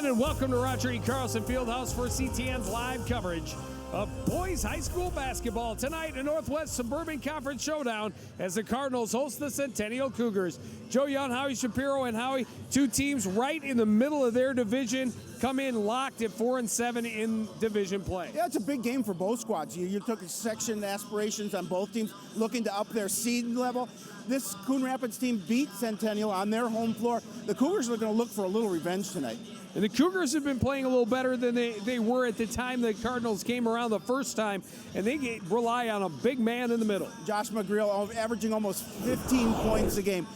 everyone, and welcome to Roger E. Carlson Fieldhouse for CTN's live coverage of boys high school basketball. Tonight, a Northwest Suburban Conference showdown as the Cardinals host the Centennial Cougars. Joe Young, Howie Shapiro, and Howie, two teams right in the middle of their division, come in locked at 4-7 in division play. Yeah, it's a big game for both squads. You took section aspirations on both teams, looking to up their seed level. This Coon Rapids team beat Centennial on their home floor. The Cougars are going to look for a little revenge tonight. And the Cougars have been playing a little better than they were at the time the Cardinals came around the first time, and they rely on a big man in the middle. Josh McGreal averaging almost 15 points a game.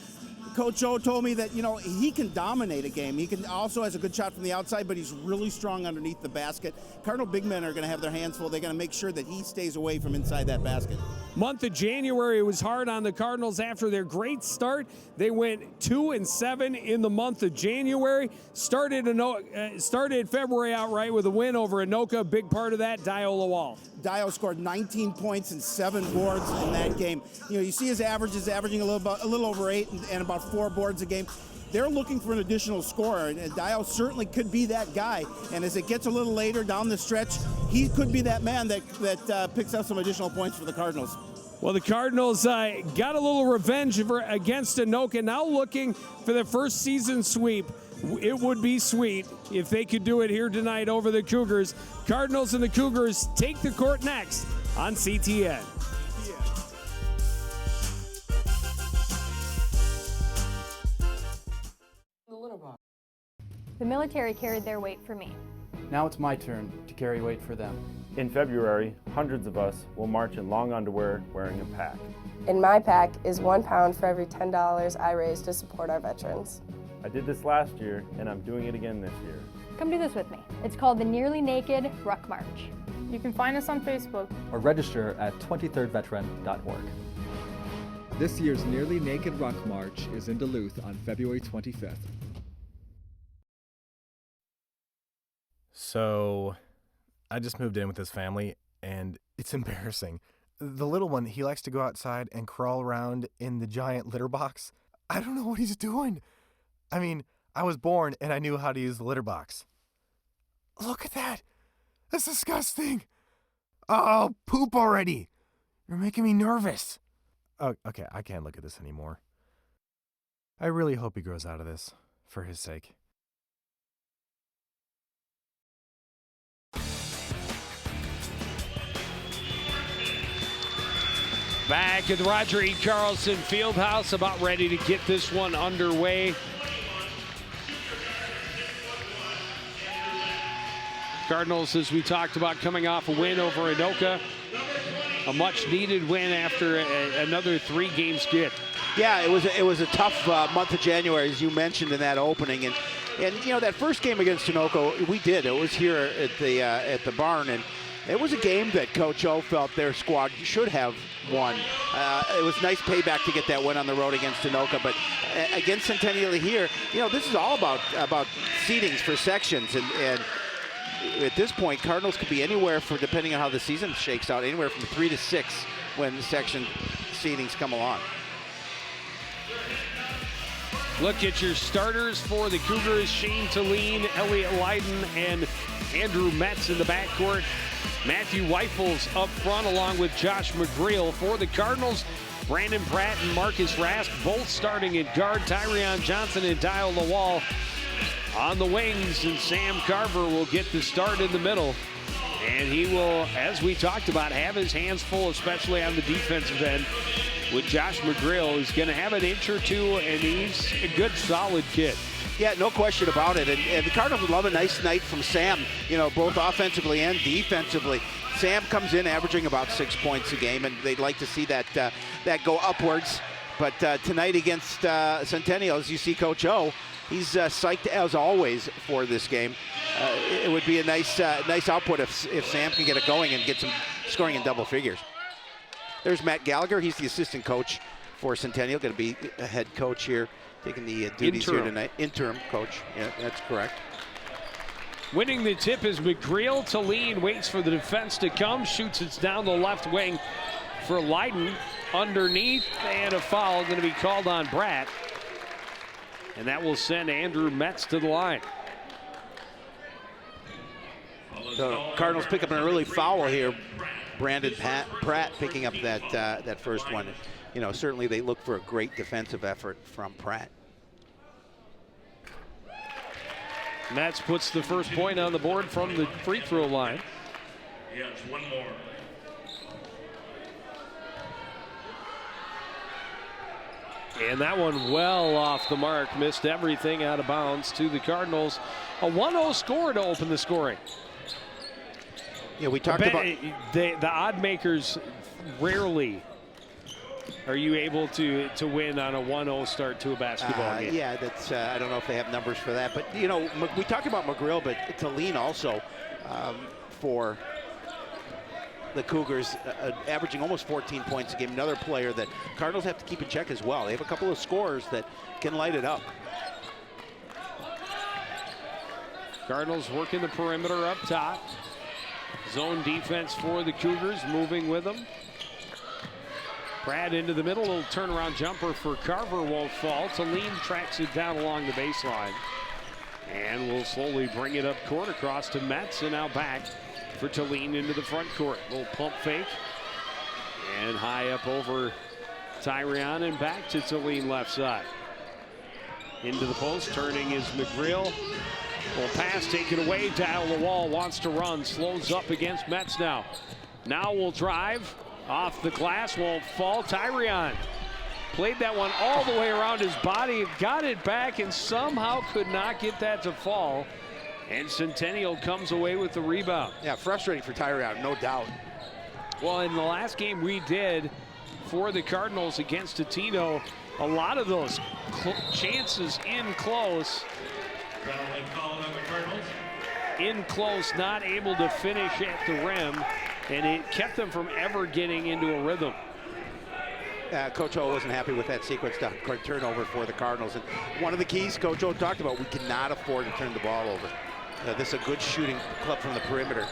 Coach O told me that, he can dominate a game. He also has a good shot from the outside, but he's really strong underneath the basket. Cardinal big men are going to have their hands full. They're going to make sure that he stays away from inside that basket. Month of January was hard on the Cardinals after their great start. They went 2-7 in the month of January. Started February outright with a win over Anoka. A big part of that, Dio Lawal. Dio scored 19 points and 7 boards in that game. You see his averages averaging a little over 8 and about 4 boards a game. They're looking for an additional scorer, and Dio certainly could be that guy. And as it gets a little later down the stretch, he could be that man that picks up some additional points for the Cardinals. Well, the Cardinals got a little revenge against Anoka, now looking for their first season sweep. It would be sweet if they could do it here tonight over the Cougars. Cardinals and the Cougars take the court next on CTN. The military carried their weight for me. Now it's my turn to carry weight for them. In February, hundreds of us will march in long underwear wearing a pack. In my pack is 1 pound for every $10 I raise to support our veterans. I did this last year, and I'm doing it again this year. Come do this with me. It's called the Nearly Naked Ruck March. You can find us on Facebook or register at 23rdveteran.org. This year's Nearly Naked Ruck March is in Duluth on February 25th. So, I just moved in with his family, and it's embarrassing. The little one, he likes to go outside and crawl around in the giant litter box. I don't know what he's doing. I mean, I was born and I knew how to use the litter box. Look at that. That's disgusting. Oh, poop already. You're making me nervous. Oh, okay, I can't look at this anymore. I really hope he grows out of this, for his sake. Back at the Roger E. Carlson Fieldhouse, about ready to get this one underway. Cardinals, as we talked about, coming off a win over Anoka. A much-needed win after another 3-game skid. Yeah, it was a tough month of January, as you mentioned in that opening, and that first game against Anoka, we did. It was here at the barn, and it was a game that Coach O felt their squad should have won. It was nice payback to get that win on the road against Anoka, but against Centennial here, this is all about seedings for sections, and at this point, Cardinals could be anywhere for, depending on how the season shakes out, anywhere from 3 to 6 when the section seedings come along. Look at your starters for the Cougars: Shane Talene, Elliot Leiden, and Andrew Metz in the backcourt. Matthew Weifels up front along with Josh McGreal. For the Cardinals, Brandon Pratt and Marcus Rask both starting at guard. Tyrion Johnson and Dio Lawal on the wings, and Sam Carver will get the start in the middle. And he will, as we talked about, have his hands full, especially on the defensive end with Josh McGreal, who's going to have an inch or two, and he's a good, solid kid. Yeah, no question about it. And the Cardinals would love a nice night from Sam, both offensively and defensively. Sam comes in averaging about 6 points a game, and they'd like to see that go upwards. But tonight against Centennial, as you see Coach O, he's psyched as always for this game. It would be a nice output if Sam can get it going and get some scoring in double figures. There's Matt Gallagher. He's the assistant coach for Centennial, going to be a head coach here, taking the duties here tonight. Interim coach. Yeah, that's correct. Winning the tip is McGreal. Talene waits for the defense to come, shoots it down the left wing for Leiden. Underneath, and a foul going to be called on Bratt. And that will send Andrew Metz to the line. The Cardinals pick up an early foul here. Brandon Pratt picking up that first one. You know, certainly they look for a great defensive effort from Pratt. Metz puts the first point on the board from the free throw line. Yes, one more. And that one well off the mark, missed everything out of bounds to the Cardinals. A 1-0 score to open the scoring. Yeah, we talked about the odd makers. Rarely are you able to win on a 1-0 start to a basketball game. Yeah, that's I don't know if they have numbers for that, but you know, we talked about McGrill, but Talene also for the Cougars, averaging almost 14 points a game. Another player that Cardinals have to keep in check as well. They have a couple of scorers that can light it up. Cardinals working the perimeter up top. Zone defense for the Cougars, moving with them. Pratt into the middle, little turnaround jumper for Carver, won't fall. Talene tracks it down along the baseline. And will slowly bring it up court across to Metz, and now back for Talene into the front court. Little pump fake. And high up over Tyrion and back to Talene left side. Into the post, turning is McGrill. Will pass taken away. Dial the wall, wants to run, slows up against Metz now. Now will drive off the glass, won't fall. Tyrion played that one all the way around his body, got it back, and somehow could not get that to fall. And Centennial comes away with the rebound. Yeah, frustrating for Tyrion, no doubt. Well, in the last game we did for the Cardinals against Totino, a lot of those chances in close. In close, not able to finish at the rim, and it kept them from ever getting into a rhythm. Coach O wasn't happy with that sequence turnover for the Cardinals. And one of the keys Coach O talked about, we cannot afford to turn the ball over. This is a good shooting club from the perimeter.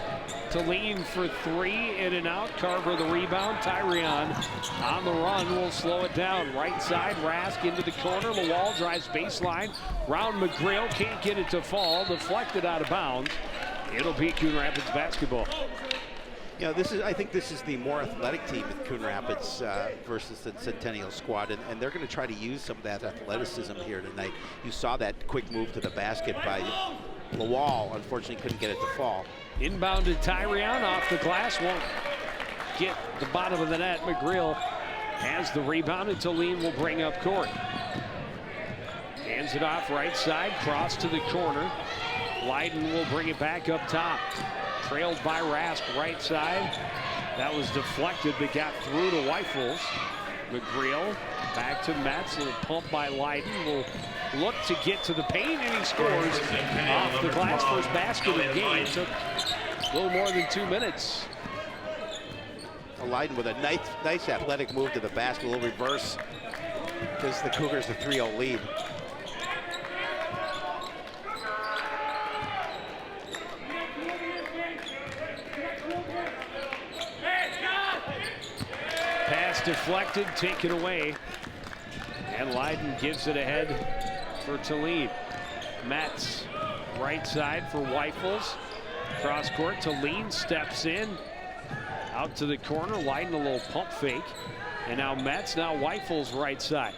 Talene for three, in and out. Carver the rebound. Tyrion on the run will slow it down. Right side, Rask into the corner. Lawal drives baseline. Round McGrill, can't get it to fall. Deflected out of bounds. It'll be Coon Rapids basketball. You know, I think this is the more athletic team at Coon Rapids versus the Centennial squad, and they're going to try to use some of that athleticism here tonight. You saw that quick move to the basket by Lawal. Unfortunately, couldn't get it to fall. Inbounded Tyrion off the glass, won't get the bottom of the net. McGrill has the rebound, and Talene will bring up court. Hands it off right side, cross to the corner. Leiden will bring it back up top. Trailed by Rask right side. That was deflected, but got through to Weifels. McGrill back to Metz, and a pump by Leiden will look to get to the paint, and he scores off the glass. First basket of the game. Took a little more than 2 minutes. Leiden with a nice athletic move to the basket, a little reverse, because the Cougars the 3-0 lead. Pass deflected, taken away, and Leiden gives it ahead for Talene. Metz right side for Weifels. Cross court, Talene steps in. Out to the corner, Leiden a little pump fake. And now Metz, now Weifels right side.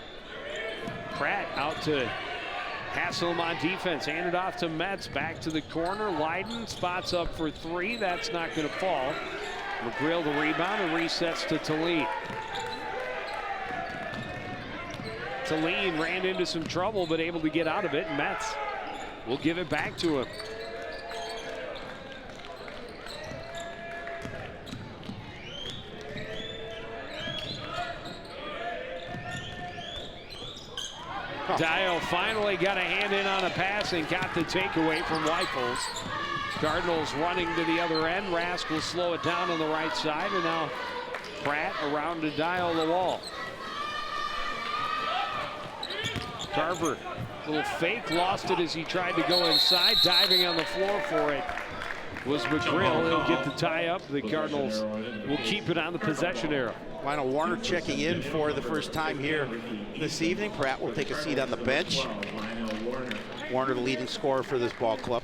Pratt out to hassle him on defense. Handed off to Metz, back to the corner. Leiden spots up for three, that's not gonna fall. McGrill the rebound and resets to Talene. Talene ran into some trouble, but able to get out of it. Metz will give it back to him. Dial finally got a hand in on a pass and got the takeaway from Weifels. Cardinals running to the other end. Rask will slow it down on the right side, and now Pratt around to Dial the wall. Carver, little fake, lost it as he tried to go inside. Diving on the floor for it was McGrill. He'll get the tie up. The Cardinals will keep it on the possession arrow. Lionel Warner checking in for the first time here this evening. Pratt will take a seat on the bench. Warner, the leading scorer for this ball club.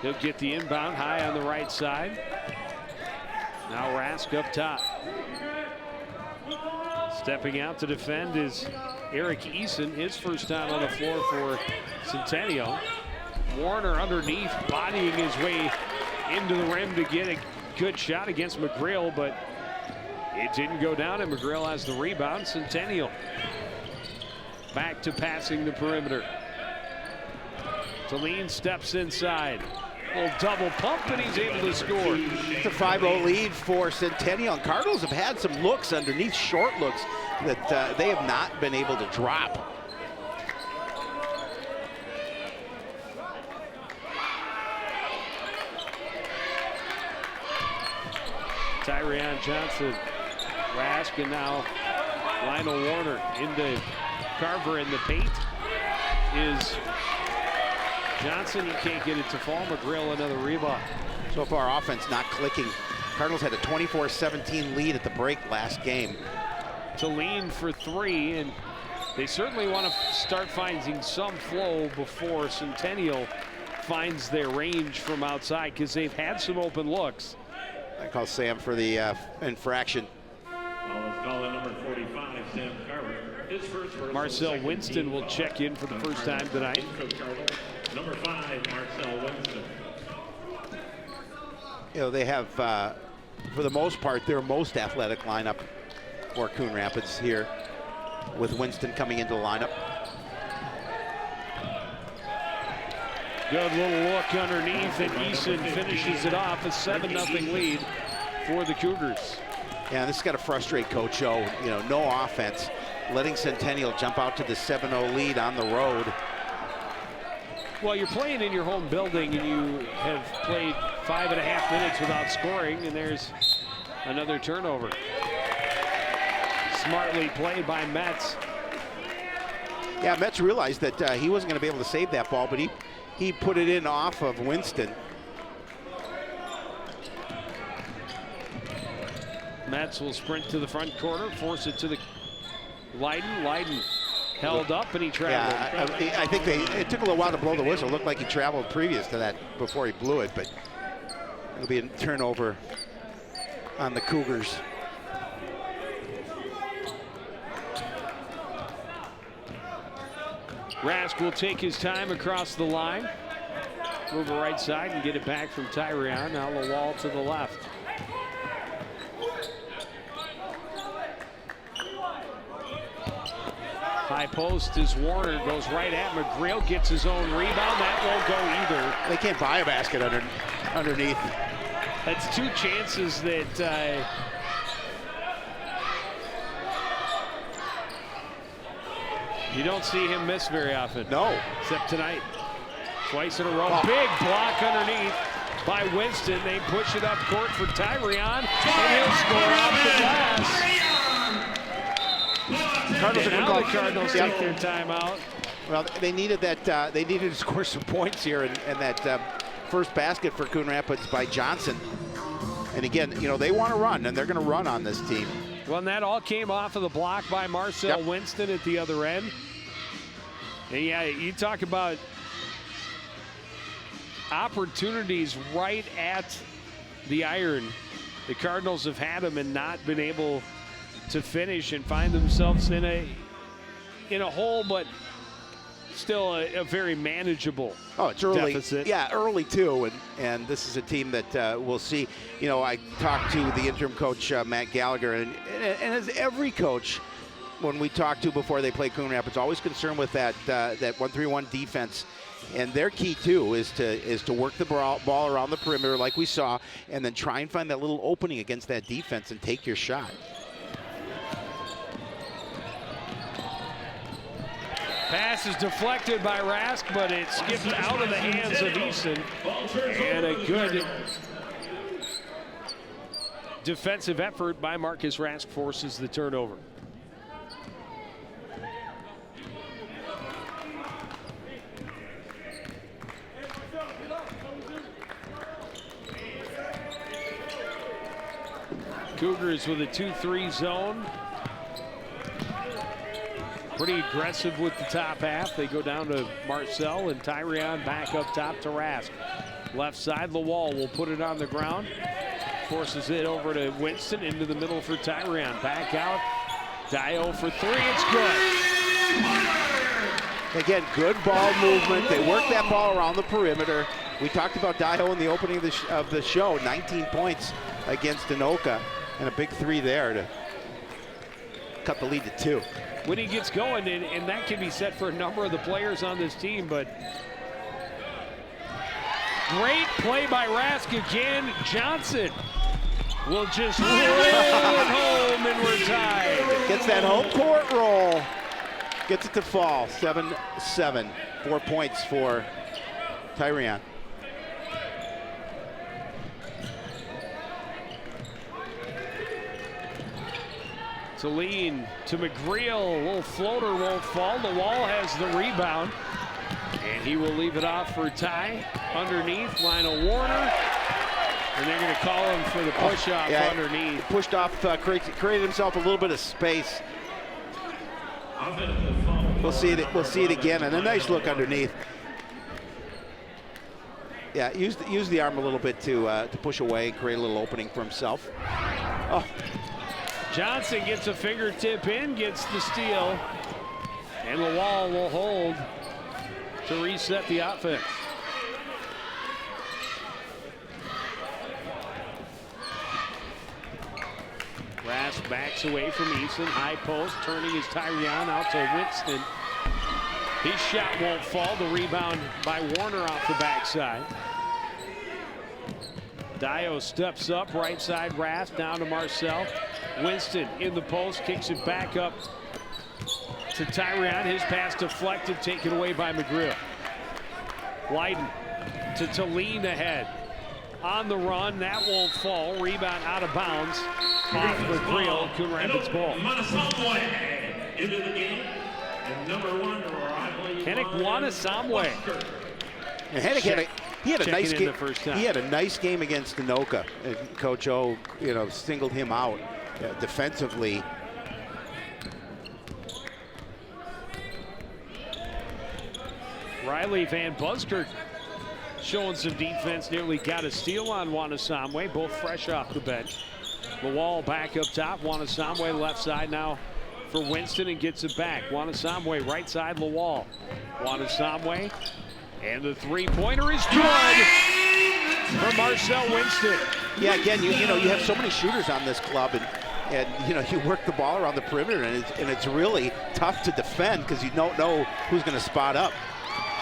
He'll get the inbound high on the right side. Now Rask up top. Stepping out to defend is Eric Eason, his first time on the floor for Centennial. Warner underneath, bodying his way into the rim to get a good shot against McGrail, but it didn't go down, and McGrail has the rebound. Centennial back to passing the perimeter. Taline steps inside. Little double pump, and he's able to score. It's a 5-0 lead for Centennial. And Cardinals have had some looks underneath, short looks, that they have not been able to drop. Tyrion Johnson, Rask, and now Lionel Warner into Carver in the paint is Johnson. He can't get it to fall. McGrail another rebound. So far, offense not clicking. Cardinals had a 24-17 lead at the break last game. Taline for three, and they certainly want to start finding some flow before Centennial finds their range from outside, because they've had some open looks. I call Sam for the infraction. Number 45, Sam Carver. His first Marcel Winston will check in for the first time tonight. Number 5, Marcel Winston. You know, they have, for the most part, their most athletic lineup for Coon Rapids here, with Winston coming into the lineup. Good little look underneath, and Eason finishes it off. A 7-0 lead for the Cougars. Yeah, this has got to frustrate Coach O. You know, no offense, letting Centennial jump out to the 7-0 lead on the road. Well, you're playing in your home building, and you have played 5.5 minutes without scoring, and there's another turnover. Smartly played by Metz. Yeah, Metz realized that he wasn't going to be able to save that ball, but he put it in off of Winston. Metz will sprint to the front corner, force it to the Leiden. Leiden held up, and he traveled. Yeah, I think it took a little while to blow the whistle. It looked like he traveled previous to that before he blew it, but it'll be a turnover on the Cougars. Rask will take his time across the line, move the right side and get it back from Tyrion. Now the wall to the left. High post is Warner, goes right at McGrail, gets his own rebound. That won't go either. They can't buy a basket underneath. That's two chances that you don't see him miss very often. No. Except tonight. Twice in a row. Oh. Big block underneath by Winston. They push it up court for Tyrion, and he'll score off the glass. The Cardinals take their timeout. Well, they needed that. They needed to score some points here, and that first basket for Coon Rapids by Johnson. And again, you know, they want to run, and they're going to run on this team. Well, and that all came off of the block by Marcel Winston at the other end. And yeah, you talk about opportunities right at the iron. The Cardinals have had them and not been able to finish and find themselves in a hole, but still a very manageable it's early deficit. Yeah, early too, and this is a team that we'll see. You know, I talked to the interim coach Matt Gallagher, and as every coach, when we talk to before they play Coon Rapids, always concerned with that 1-3-1 defense. And their key too is to work the ball around the perimeter like we saw, and then try and find that little opening against that defense and take your shot. Pass is deflected by Rask, but it skipped out of the hands of Eason. And a good defensive effort by Marcus Rask forces the turnover. Cougars with a 2-3 zone. Pretty aggressive with the top half. They go down to Marcel, and Tyrion back up top to Rask. Left side, Lawal will put it on the ground. Forces it over to Winston, into the middle for Tyrion. Back out. Dio for three, it's good. Again, good ball movement. They work that ball around the perimeter. We talked about Dio in the opening of the show. 19 points against Anoka, and a big three there to cut the lead to 2. When he gets going, and that can be said for a number of the players on this team, but great play by Rask again. Johnson will just roll it home, and we're tied. Gets that home court roll. Gets it to fall. 7-7. 4 points for Tyrion. Celine to McGreal. A little floater won't fall. The wall has the rebound. And he will leave it off for Ty. Underneath, Lionel Warner. And they're going to call him for the push-off underneath. Pushed off, created himself a little bit of space. We'll see it again, and a nice look underneath. Yeah, use the arm a little bit to push away and create a little opening for himself. Oh. Johnson gets a fingertip in, gets the steal, and Lawal will hold to reset the offense. Rask backs away from Eason, high post, turning his Tyrion out to Winston. His shot won't fall. The rebound by Warner off the backside. Dio steps up, right side Rask, down to Marcel. Winston in the post, kicks it back up to Tyrion. His pass deflected, taken away by McGreal. Leiden to Talene ahead. On the run, that won't fall. Rebound out of bounds. Off McGreal, Coon Rapids ball. Into the game. And number 1, Henrik Wanasamwe. He had a nice game. He had a nice game against Anoka. And Coach O, singled him out defensively. Riley Van Buskirk showing some defense, nearly got a steal on Wanasamwe, both fresh off the bench. Lawal back up top, Wanasamwe left side now for Winston and gets it back. Wanasamwe right side, Lawal. Wanasamwe, and the three-pointer is good for Marcel Winston. Yeah, again, you have so many shooters on this club, and you work the ball around the perimeter, and it's really tough to defend because you don't know who's going to spot up.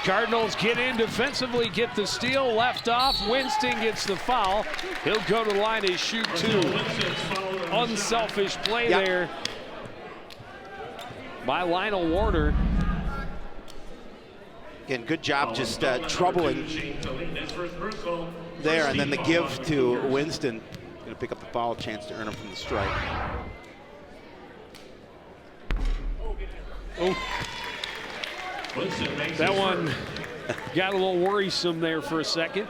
Cardinals get in defensively, get the steal, left off. Winston gets the foul. He'll go to the line and shoot 2. Unselfish play there by Lionel Warner. Again, good job just troubling there, and then the give to Winston. Going to pick up the foul, chance to earn him from the strike. Oh. That one got a little worrisome there for a second.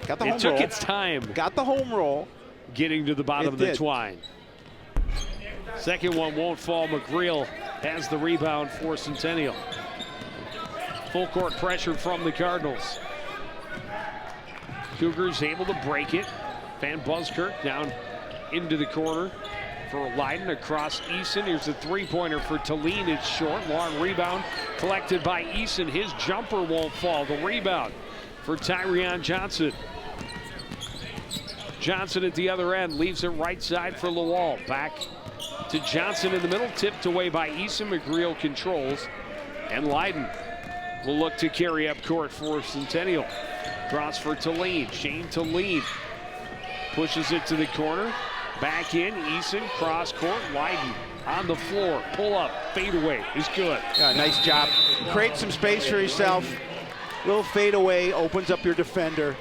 Got the home roll. It took its time. Got the home roll. Getting to the bottom of the twine. Second one won't fall. McGreal has the rebound for Centennial. Full court pressure from the Cardinals. Cougars able to break it. Van Buskirk down into the corner for Leiden across Eason. Here's a three-pointer for Talene. It's short. Long rebound collected by Eason. His jumper won't fall. The rebound for Tyrion Johnson. Johnson at the other end leaves it right side for Lawal. Back to Johnson in the middle. Tipped away by Eason. McGreal controls. And Leiden will look to carry up court for Centennial. Cross for Talene. Shane Talene pushes it to the corner. Back in, Eason, cross court, Leiden on the floor, pull up, fade away is good. Yeah, nice job. Create some space for yourself. Little fade away, opens up your defender.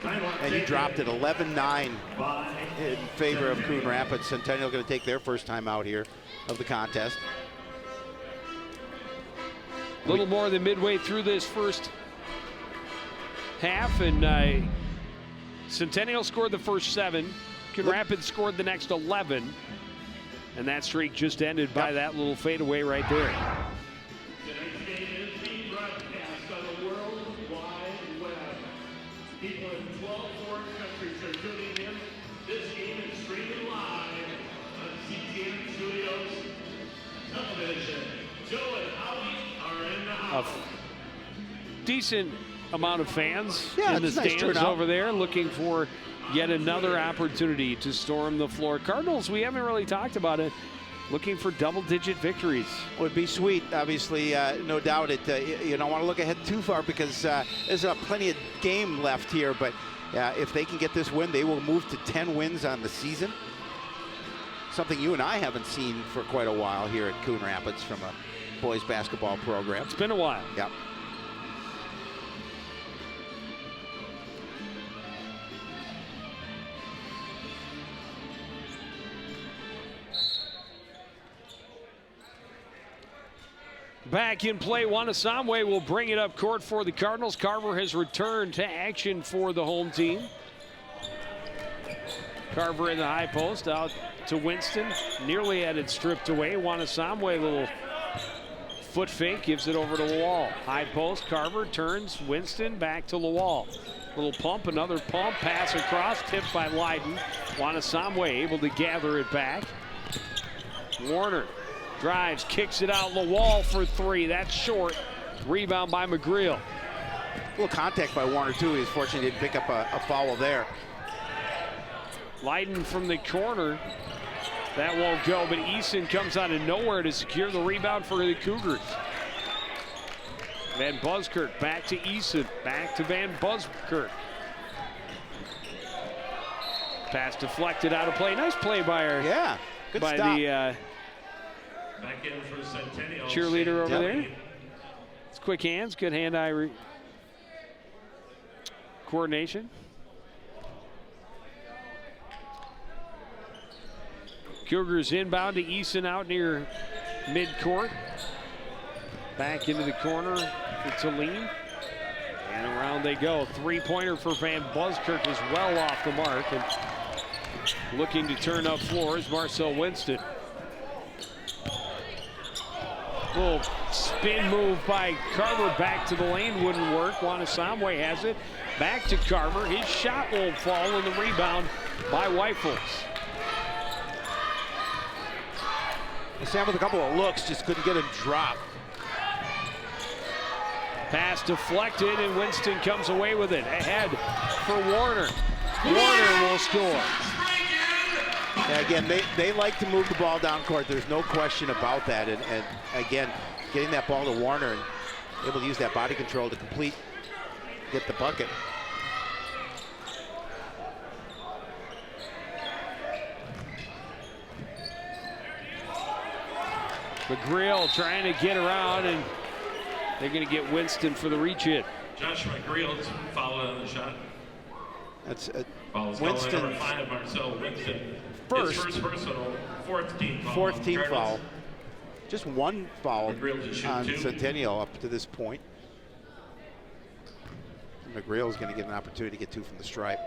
And you dropped it 11-9 in favor of Coon Rapids. Centennial going to take their first time out here of the contest. A little more than midway through this first half, and Centennial scored the first 7. Coon Rapids scored the next 11, and that streak just ended by that little fadeaway right there. People in 12 foreign countries are tuning in. This game is streaming live on CTN Studios Television. Joe and Howie are in the house. Decent amount of fans Yeah, in the it's a nice stands turnout. over there looking for yet another opportunity to storm the floor. Cardinals, we haven't really talked about it, looking for double-digit victories. Would be sweet, obviously, no doubt. You don't want to look ahead too far because there's plenty of game left here, but if they can get this win, they will move to 10 wins on the season. Something you and I haven't seen for quite a while here at Coon Rapids from a boys basketball program. It's been a while. Yep. Back in play, Wanasamwe will bring it up court for the Cardinals. Carver has returned to action for the home team. Carver in the high post, out to Winston. Nearly had it stripped away. Wanasamwe, little foot fake, gives it over to Lawal. High post, Carver turns, Winston back to Lawal. Little pump, another pump, pass across, tipped by Leiden. Wanasamwe able to gather it back. Warner drives, kicks it out, Lawal for three. That's short. Rebound by McGreal. A little contact by Warner, too. He's fortunate he didn't pick up a foul there. Leiden from the corner. That won't go, but Eason comes out of nowhere to secure the rebound for the Cougars. Van Buskirk back to Eason, back to Van Buskirk. Pass deflected out of play. Nice play by our good by stop. the Back in for Centennial. cheerleader over there. It's quick hands, good hand-eye coordination. Cougars inbound to Eason out near midcourt. Back into the corner for Talene. And around they go. Three-pointer for Van Buskirk is well off the mark. And looking to turn up floors, Marcel Winston. Little spin move by Carver back to the lane, wouldn't work. Wanasamwe has it. Back to Carver. His shot won't fall, and the rebound by Weifels. Sam with a couple of looks, just couldn't get him drop. Pass deflected, and Winston comes away with it. Ahead for Warner. Warner will score. Yeah, again, they like to move the ball down court. There's no question about that. And again, getting that ball to Warner and able to use that body control to get the bucket. McGreal trying to get around, and they're going to get Winston for the reach in. Josh McGreal's fouled on the shot. That's Winston. Number 5, Marcel Winston. His first personal, fourth team foul. Just one foul on two. Centennial up to this point. McGreal's going to get an opportunity to get two from the stripe.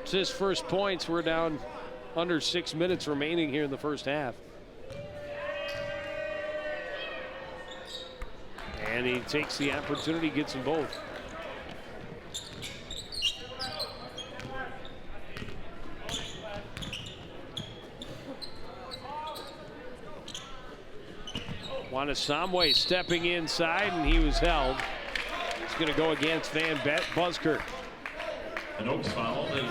It's his first points. We're down under 6 minutes remaining here in the first half. And he takes the opportunity, gets them both. Wanasamwe stepping inside, and he was held. It's going to go against Van Buskirk. An Oaks foul is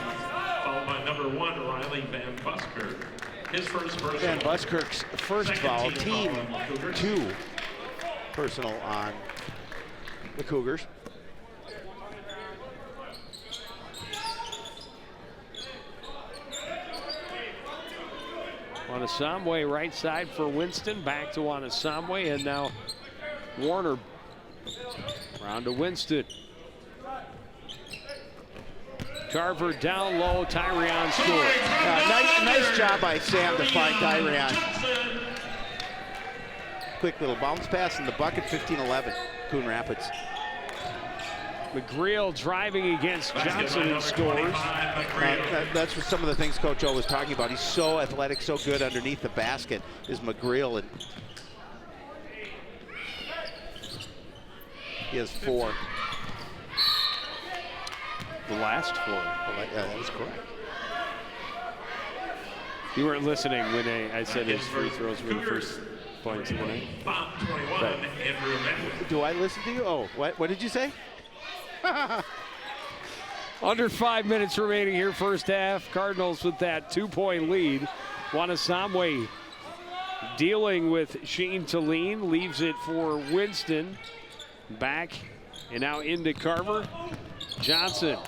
followed by number 1, Riley Van Buskirk. His first personal. Van Buskirk's first foul, team 2 personal on the Cougars. Wanasamwe right side for Winston, back to Wanasamwe, and now Warner round to Winston. Carver down low, Tyrion scores. Nice job by Sam to find Tyrion. Quick little bounce pass in the bucket, 15-11, Coon Rapids. McGreal driving against Johnson and scores. That's what some of the things Coach O was talking about. He's so athletic, so good underneath the basket is McGreal. And He has 4. The last 4. Yeah, that was correct. You weren't listening when I said his free throws were the first points of the night. Do I listen to you? Oh, what did you say? Under 5 minutes remaining here, first half. Cardinals with that 2-point lead. Wanasamwe dealing with Shane Talene, leaves it for Winston. Back and now into Carver. Johnson.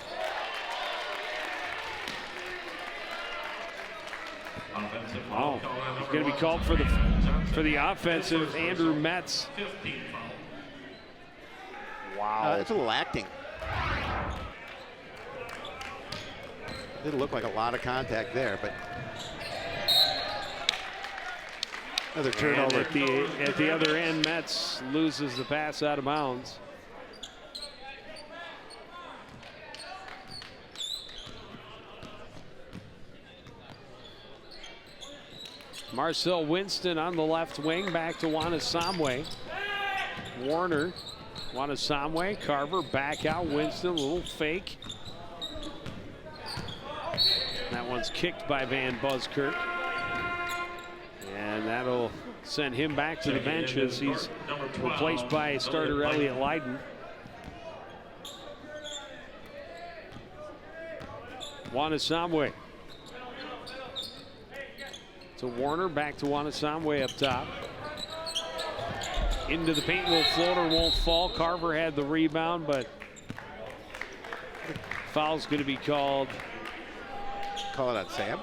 Oh, he's going to be called for the offensive. Andrew Metz. Wow, that's a little acting. Didn't look like a lot of contact there, but another turnover. At the other end, Metz loses the pass out of bounds. Marcel Winston on the left wing, back to Wanasamwe. Warner, Wanasamwe, Carver back out. Winston, a little fake. That one's kicked by Van Buskirk. And that'll send him back to the bench as he's replaced by starter Elliot Leiden. Wanasamwe. To Warner, back to Wanasamwe up top. Into the paint, little floater, won't fall. Carver had the rebound, but foul's going to be called. Call it on Sam?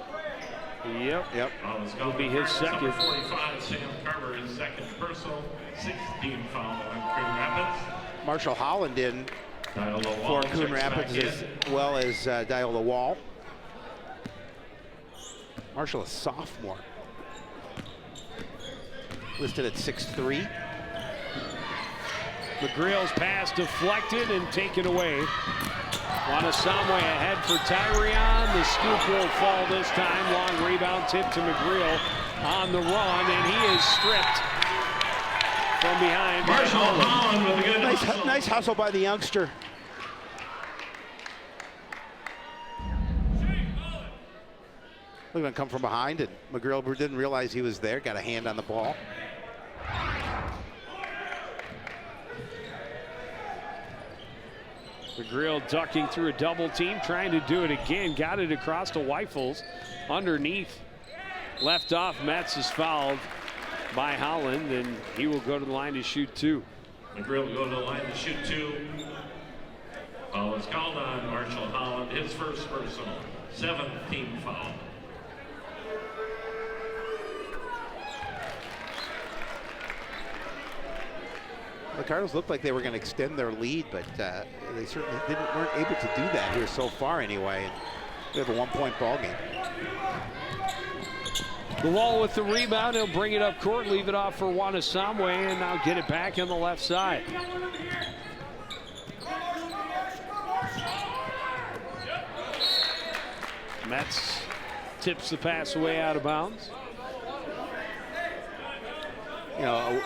Yep. Will be his second. 45, Sam Carver, his second personal, 16 foul on Coon Rapids. Marshall Holland in for Coon Rapids as well as Diola Wall. Marshall, a sophomore. Listed at 6'3". McGreal's pass deflected and taken away. Wanasamwe ahead for Tyrion. The scoop won't fall this time. Long rebound tip to McGreal on the run, and he is stripped from behind. Marshall Holland with a good hustle. Nice hustle by the youngster. Look at him come from behind, and McGreal didn't realize he was there. Got a hand on the ball. McGreal ducking through a double team, trying to do it again. Got it across to Weifels underneath. Left off. Metz is fouled by Holland, and he will go to the line to shoot 2. McGreal will go to the line to shoot 2. Foul is called on Marshall Holland, his first personal, 7th team foul. The Cardinals looked like they were going to extend their lead, but they certainly weren't able to do that here so far anyway. And we have a 1-point ball game. The Wall with the rebound. He'll bring it up court, leave it off for Wanasamwe, and now get it back on the left side. Metz tips the pass away out of bounds. You know,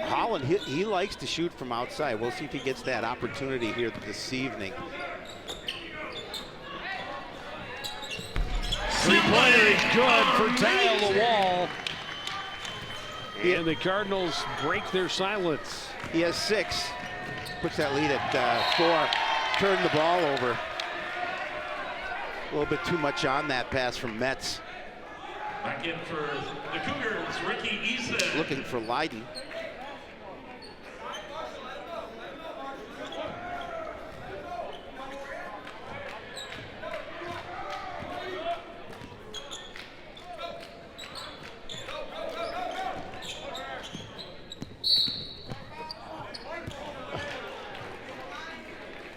Holland, he likes to shoot from outside. We'll see if he gets that opportunity here this evening. Three-pointer is good for Dale the Wall. And the Cardinals break their silence. He has 6. Puts that lead at 4. Turned the ball over. A little bit too much on that pass from Metz. Back in for the Cougars, Ricky Eason. Looking for Leiden.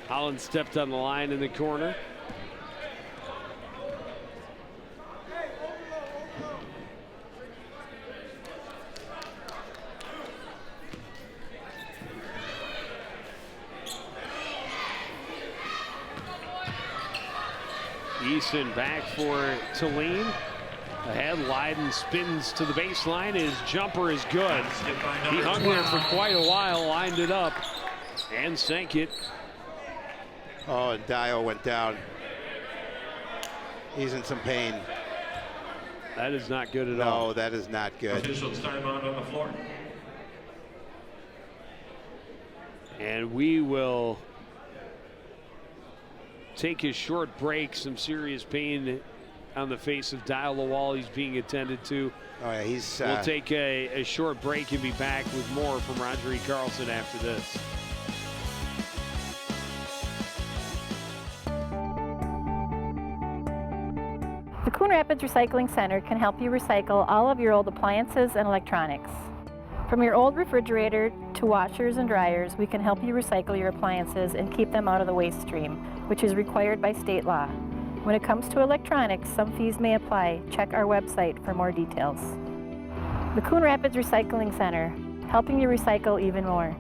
Holland stepped on the line in the corner. Easton back for Talene. Ahead, Leiden spins to the baseline. His jumper is good. He hung there for quite a while, lined it up. And sank it. Oh, and Dio went down. He's in some pain. That is not good at all. No, that is not good. Officials timeout on the floor. And we will take a short break. Some serious pain on the face of Dio Lawal. He's being attended to. Oh, yeah, he's. We'll take a short break and be back with more from Roger E. Carlson after this. The Coon Rapids Recycling Center can help you recycle all of your old appliances and electronics. From your old refrigerator to washers and dryers, we can help you recycle your appliances and keep them out of the waste stream, which is required by state law. When it comes to electronics, some fees may apply. Check our website for more details. The Coon Rapids Recycling Center, helping you recycle even more.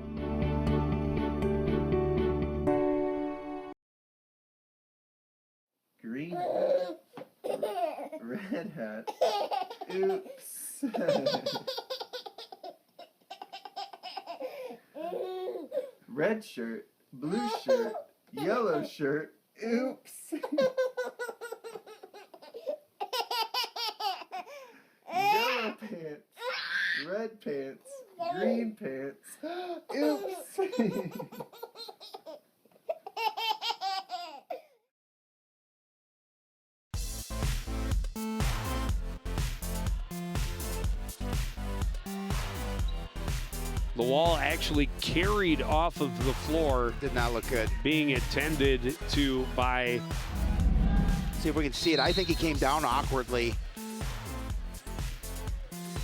Green hat, red hat, oops. Red shirt, blue shirt, yellow shirt, oops. Yellow pants, red pants, green pants, oops. Lawal actually carried off of the floor. Did not look good. Being attended to by. See if we can see it. I think he came down awkwardly.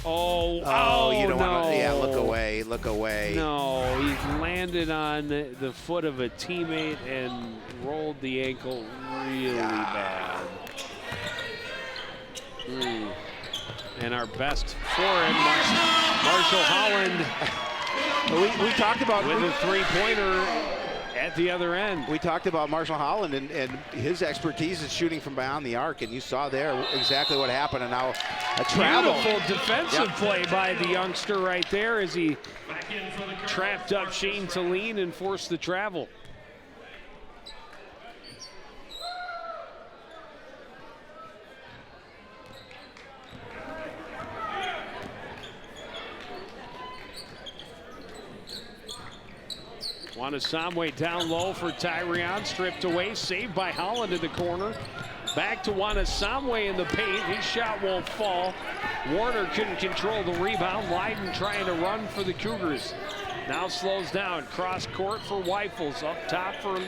Oh, you don't no. want to. Yeah, look away. Look away. No, he landed on the foot of a teammate and rolled the ankle really bad. And our best forward, Marshall Holland. We talked about with a three-pointer at the other end. We talked about Marshall Holland and his expertise is shooting from beyond the arc, and you saw there exactly what happened. And now a travel. Beautiful defensive play by the youngster right there as he trapped up Shane Talene and forced the travel. Wanasamwe down low for Tyrion, stripped away, saved by Holland in the corner. Back to Wanasamwe in the paint. His shot won't fall. Warner couldn't control the rebound. Leiden trying to run for the Cougars. Now slows down. Cross court for Weifels. Up top for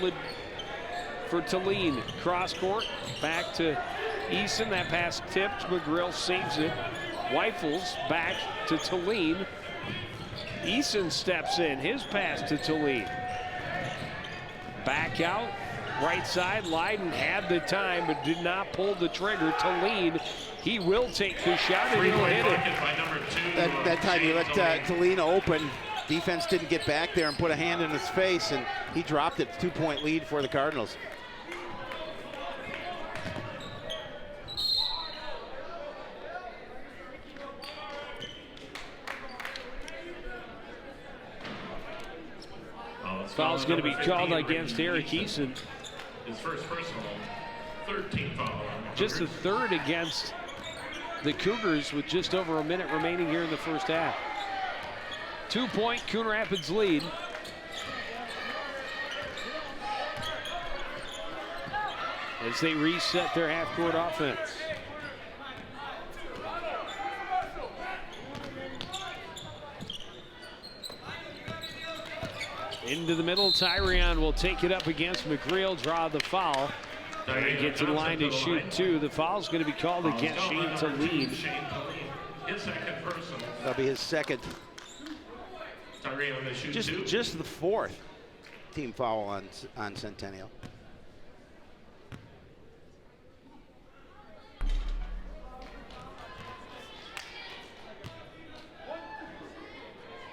Talene. Cross court. Back to Eason. That pass tipped. McGrill saves it. Weifels back to Talene. Eason steps in. His pass to Talene. Back out. Right side, Leiden had the time but did not pull the trigger. Talene, he will take the shot and he'll hit it. That time he let Talene open. Defense didn't get back there and put a hand in his face, and he dropped it. 2-point lead for the Cardinals. Foul's going to be called against Eric Eason. His first personal, 13th foul. Just the third against the Cougars with just over a minute remaining here in the first half. 2-point Coon Rapids lead. As they reset their half-court offense. Into the middle, Tyrion will take it up against McGreal, draw the foul. And get to the line to shoot two. The foul's going to be called against Shane Talene. His second personal. That'll be his second. Just the fourth team foul on Centennial.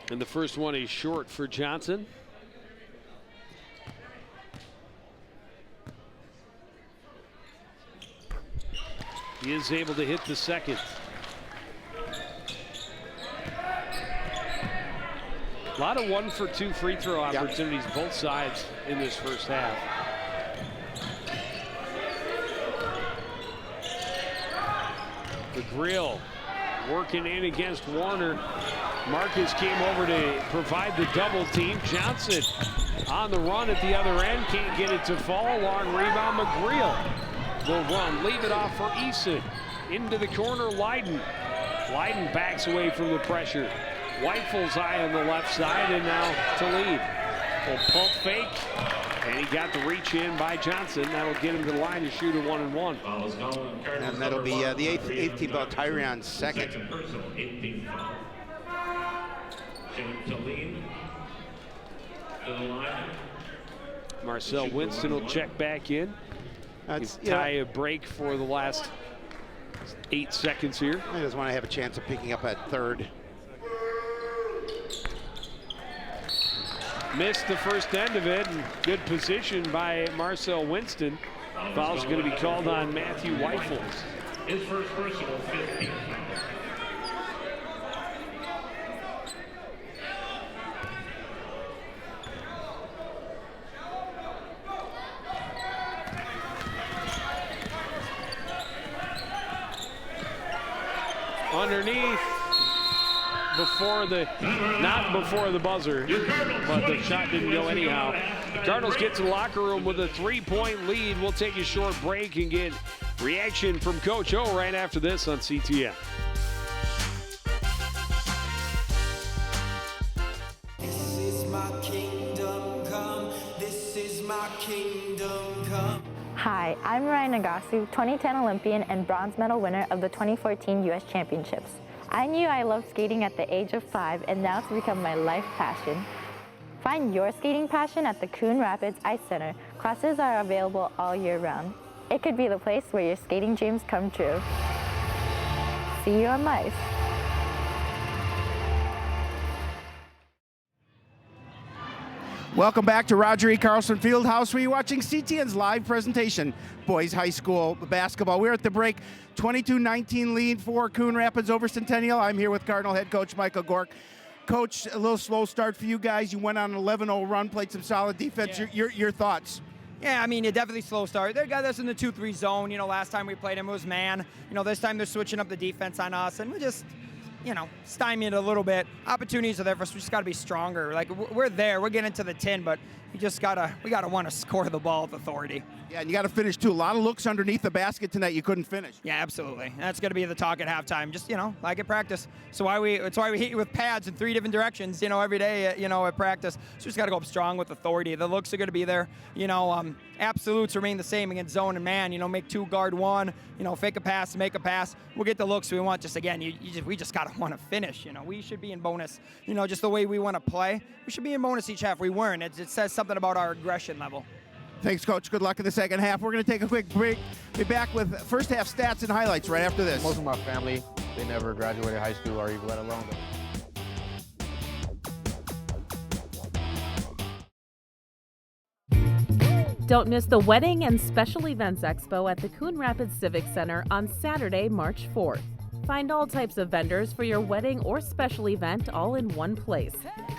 And the first one is short for Johnson. He is able to hit the second. A lot of 1-for-2 free throw opportunities, both sides in this first half. McGreal working in against Warner. Marcus came over to provide the double team. Johnson on the run at the other end, can't get it to fall. Long rebound, McGreal will run, leave it off for Eason. Into the corner, Leiden. Leiden backs away from the pressure. Weifels eye on the left side, and now to lead. Will pump fake, and he got the reach in by Johnson. That'll get him to the line to shoot a 1-and-1. And that'll be the eighth team foul, Tyrion's second. Marcel Winston will check back in. Tie a break for the last 8 seconds here. He doesn't want to have a chance of picking up at third. Missed the first end of it, and good position by Marcel Winston. Foul's going to be called on Matthew Weifels. His first personal, 15th foul. Underneath, not before the buzzer, but the shot didn't go anyhow. Cardinals get to the locker room with a 3-point lead. We'll take a short break and get reaction from Coach O right after this on CTN. This is my kingdom come. This is my kingdom come. Hi, I'm Ryan Nagasu, 2010 Olympian and bronze medal winner of the 2014 U.S. Championships. I knew I loved skating at the age of 5, and now it's become my life passion. Find your skating passion at the Coon Rapids Ice Center. Classes are available all year round. It could be the place where your skating dreams come true. See you on ice. Welcome back to Roger E. Carlson Fieldhouse, where you're watching CTN's live presentation, boys high school basketball. We're at the break, 22-19 lead for Coon Rapids over Centennial. I'm here with Cardinal head coach Michael Gork. Coach, a little slow start for you guys. You went on an 11-0 run, played some solid defense. Yeah. Your thoughts? Yeah, I mean, definitely slow start. They got us in the 2-3 zone. You know, last time we played them, it was man. You know, this time they're switching up the defense on us, and we just, you know, stymied a little bit. Opportunities are there for us. We just got to be stronger. Like, we're there. We're getting to the 10, but we gotta want to score the ball with authority. Yeah, and you got to finish too. A lot of looks underneath the basket tonight you couldn't finish. Yeah, absolutely. That's going to be the talk at halftime. Just, you know, like at practice. It's why we hit you with pads in 3 different directions, you know, every day, you know, at practice. So we just got to go up strong with authority. The looks are going to be there. You know, absolutes remain the same against zone and man. You know, make 2, guard 1. You know, fake a pass, make a pass. We'll get the looks we want. Just again, we just got to want to finish. You know, we should be in bonus. You know, just the way we want to play. We should be in bonus each half. We weren't. It says something about our aggression level. Thanks, Coach. Good luck in the second half. We're going to take a quick break. Be back with first half stats and highlights right after this. Most of my family, they never graduated high school or even let alone. Don't miss the Wedding and Special Events Expo at the Coon Rapids Civic Center on Saturday, March 4th. Find all types of vendors for your wedding or special event all in one place.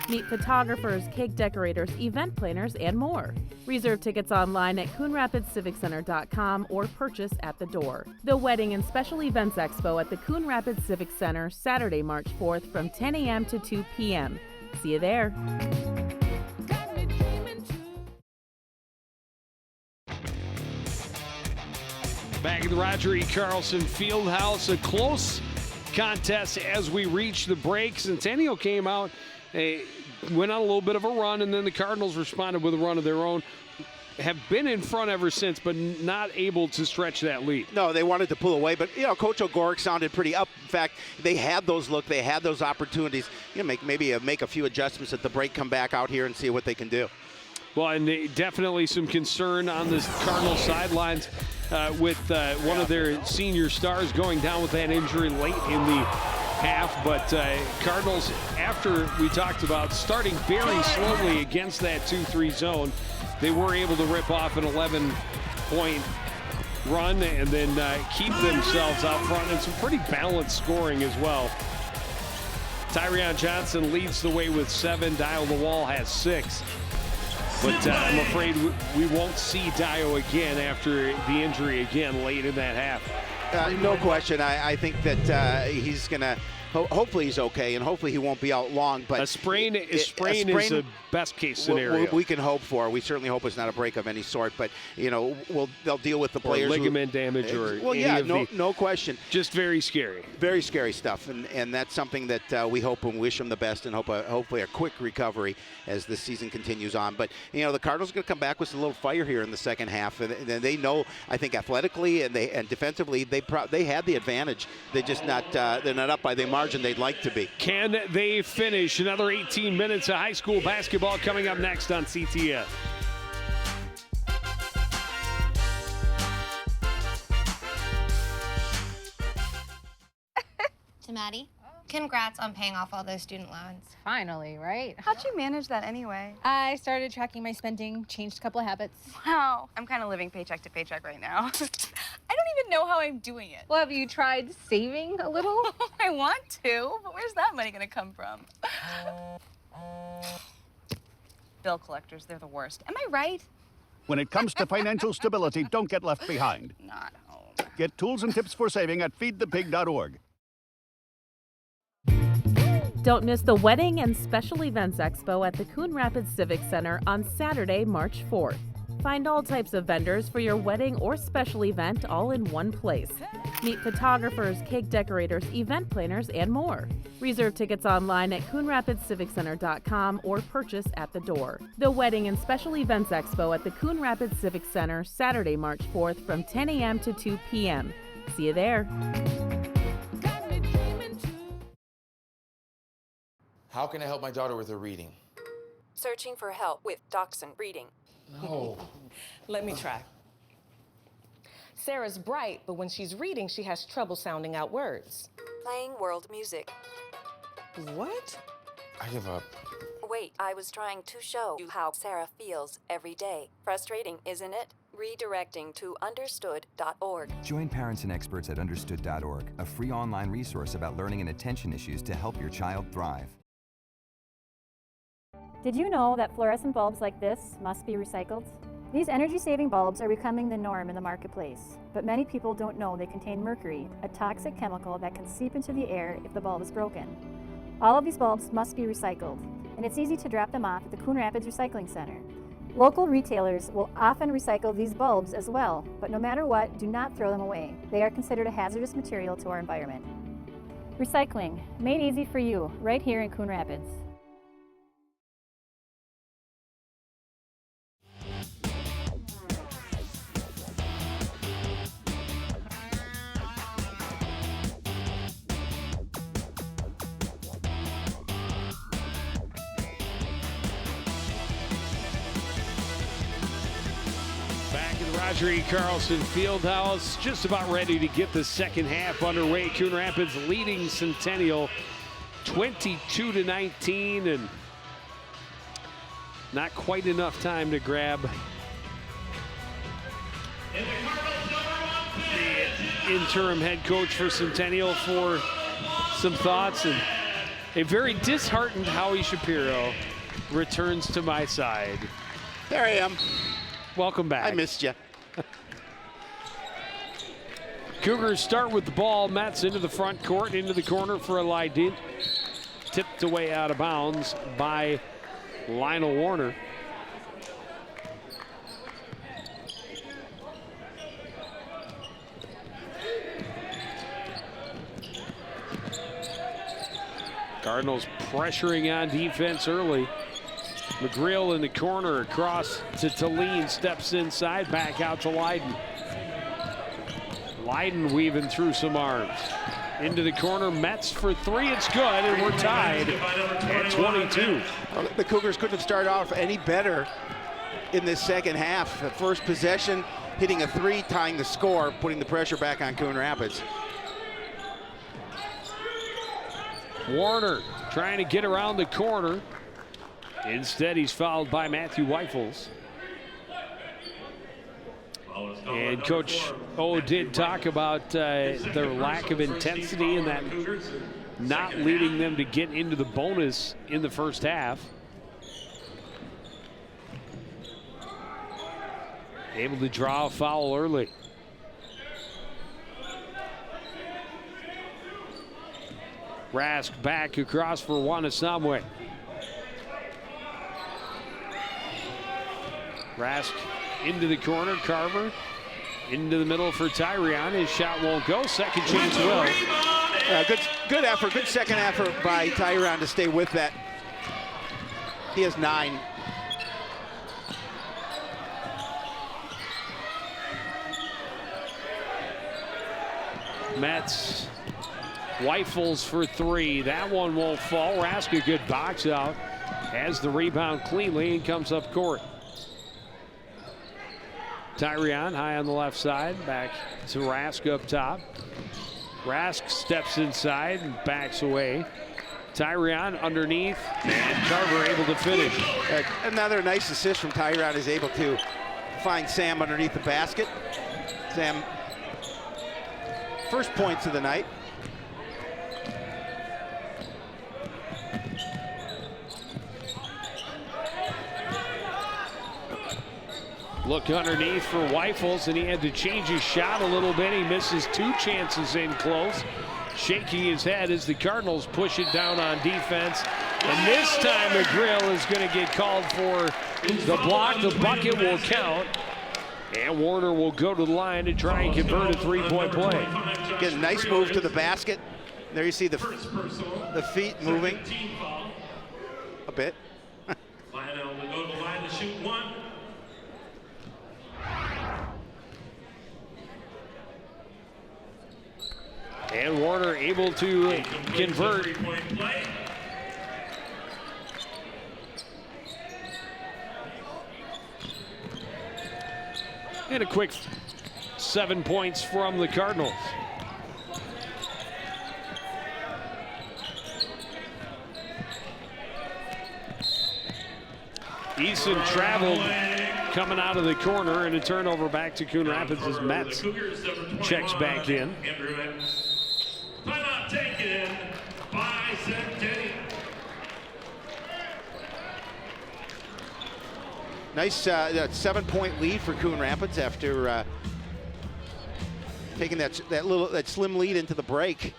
Meet photographers, cake decorators, event planners, and more. Reserve tickets online at CoonRapidsCivicCenter.com or purchase at the door. The Wedding and Special Events Expo at the Coon Rapids Civic Center, Saturday, March 4th from 10 a.m. to 2 p.m. See you there. Back at the Roger E. Carlson Fieldhouse, a close contest as we reach the break. Centennial came out, went on a little bit of a run, and then the Cardinals responded with a run of their own. Have been in front ever since, but not able to stretch that lead. No, they wanted to pull away, but, you know, Coach O'Gorick sounded pretty up. In fact, they had those looks, they had those opportunities. You know, make a few adjustments at the break, come back out here and see what they can do. Well, and definitely some concern on the Cardinals sidelines with one of their senior stars going down with that injury late in the half. But Cardinals, after we talked about starting very slowly against that 2-3 zone, they were able to rip off an 11-point run and then keep themselves out front, and some pretty balanced scoring as well. Tyrion Johnson leads the way with 7. Dio Lawal has 6. But I'm afraid we won't see Dio again after the injury again late in that half. No question. I think that he's going to, hopefully he's okay, and hopefully he won't be out long. But a sprain is a best case scenario. We can hope for. We certainly hope it's not a break of any sort. But they'll deal with the players. Or ligament damage, or no question. Just very scary. Very scary stuff, and that's something that we hope and wish him the best, and hopefully a quick recovery as the season continues on. But the Cardinals are going to come back with a little fire here in the second half, and they know, I think, athletically and defensively they had the advantage. They're just they're not up by the margin they'd like to be. Can they finish? Another 18 minutes of high school basketball coming up next on CTS. To Maddie, congrats on paying off all those student loans. Finally, right? How'd you manage that anyway? I started tracking my spending, changed a couple of habits. Wow, I'm kind of living paycheck to paycheck right now. I don't even know how I'm doing it. Well, have you tried saving a little? I want to, but where's that money gonna come from? Bill collectors, they're the worst. Am I right? When it comes to financial stability, don't get left behind. Not home. Get tools and tips for saving at feedthepig.org. Don't miss the Wedding and Special Events Expo at the Coon Rapids Civic Center on Saturday, March 4th. Find all types of vendors for your wedding or special event all in one place. Meet photographers, cake decorators, event planners, and more. Reserve tickets online at CoonRapidsCivicCenter.com or purchase at the door. The Wedding and Special Events Expo at the Coon Rapids Civic Center, Saturday, March 4th from 10 a.m. to 2 p.m. See you there. How can I help my daughter with her reading? Searching for help with Dachshund Reading. No. Let me try. Sarah's bright, but when she's reading, she has trouble sounding out words. Playing world music. What? I give up. Wait, I was trying to show you how Sarah feels every day. Frustrating, isn't it? Redirecting to understood.org. Join parents and experts at understood.org, a free online resource about learning and attention issues to help your child thrive. Did you know that fluorescent bulbs like this must be recycled? These energy-saving bulbs are becoming the norm in the marketplace, but many people don't know they contain mercury, a toxic chemical that can seep into the air if the bulb is broken. All of these bulbs must be recycled, and it's easy to drop them off at the Coon Rapids Recycling Center. Local retailers will often recycle these bulbs as well, but no matter what, do not throw them away. They are considered a hazardous material to our environment. Recycling, made easy for you, right here in Coon Rapids. Roger E. Carlson Fieldhouse, just about ready to get the second half underway. Coon Rapids leading Centennial 22-19, and not quite enough time to grab the interim head coach for Centennial for some thoughts. And a very disheartened Howie Shapiro returns to my side. There I am. Welcome back. I missed you. Cougars start with the ball. Metz into the front court, into the corner for a Lydin. Tipped away out of bounds by Lionel Warner. Cardinals pressuring on defense early. McGreal in the corner, across to Talene, steps inside, back out to Lydon. Lydon weaving through some arms. Into the corner, Metz for three, it's good, and we're tied at 22. Well, the Cougars couldn't have started off any better in this second half. The first possession, hitting a three, tying the score, putting the pressure back on Coon Rapids. Warner trying to get around the corner. Instead, he's fouled by Matthew Weifels. And Coach O did talk about their lack of intensity in that not leading them to get into the bonus in the first half. Able to draw a foul early. Rask back across for Wanasamwe. Rask into the corner, Carver into the middle for Tyrion. His shot won't go, second chance will. Good effort, good second effort by Tyrion to stay with that. He has 9. Mets, Weifels for 3. That one won't fall. Rask a good box out. Has the rebound cleanly and comes up court. Tyrion high on the left side. Back to Rask up top. Rask steps inside and backs away. Tyrion underneath, and Carver able to finish. Another nice assist from Tyrion, is able to find Sam underneath the basket. Sam, first points of the night. Look underneath for Weifels, and he had to change his shot a little bit. He misses 2 chances in close. Shaking his head as the Cardinals push it down on defense. And this time McGrill is going to get called for the block. The bucket will count. And Warner will go to the line to try and convert a 3-point play. Get a nice move to the basket. There you see the feet moving a bit. Lionel will go to the line to shoot 1. And Warner able to convert. And a quick 7 points from the Cardinals. Eason traveled coming out of the corner, and a turnover back to Coon Rapids as Metz checks back in. Timeout taken by Centennial. Nice 7-point lead for Coon Rapids after taking that slim lead into the break.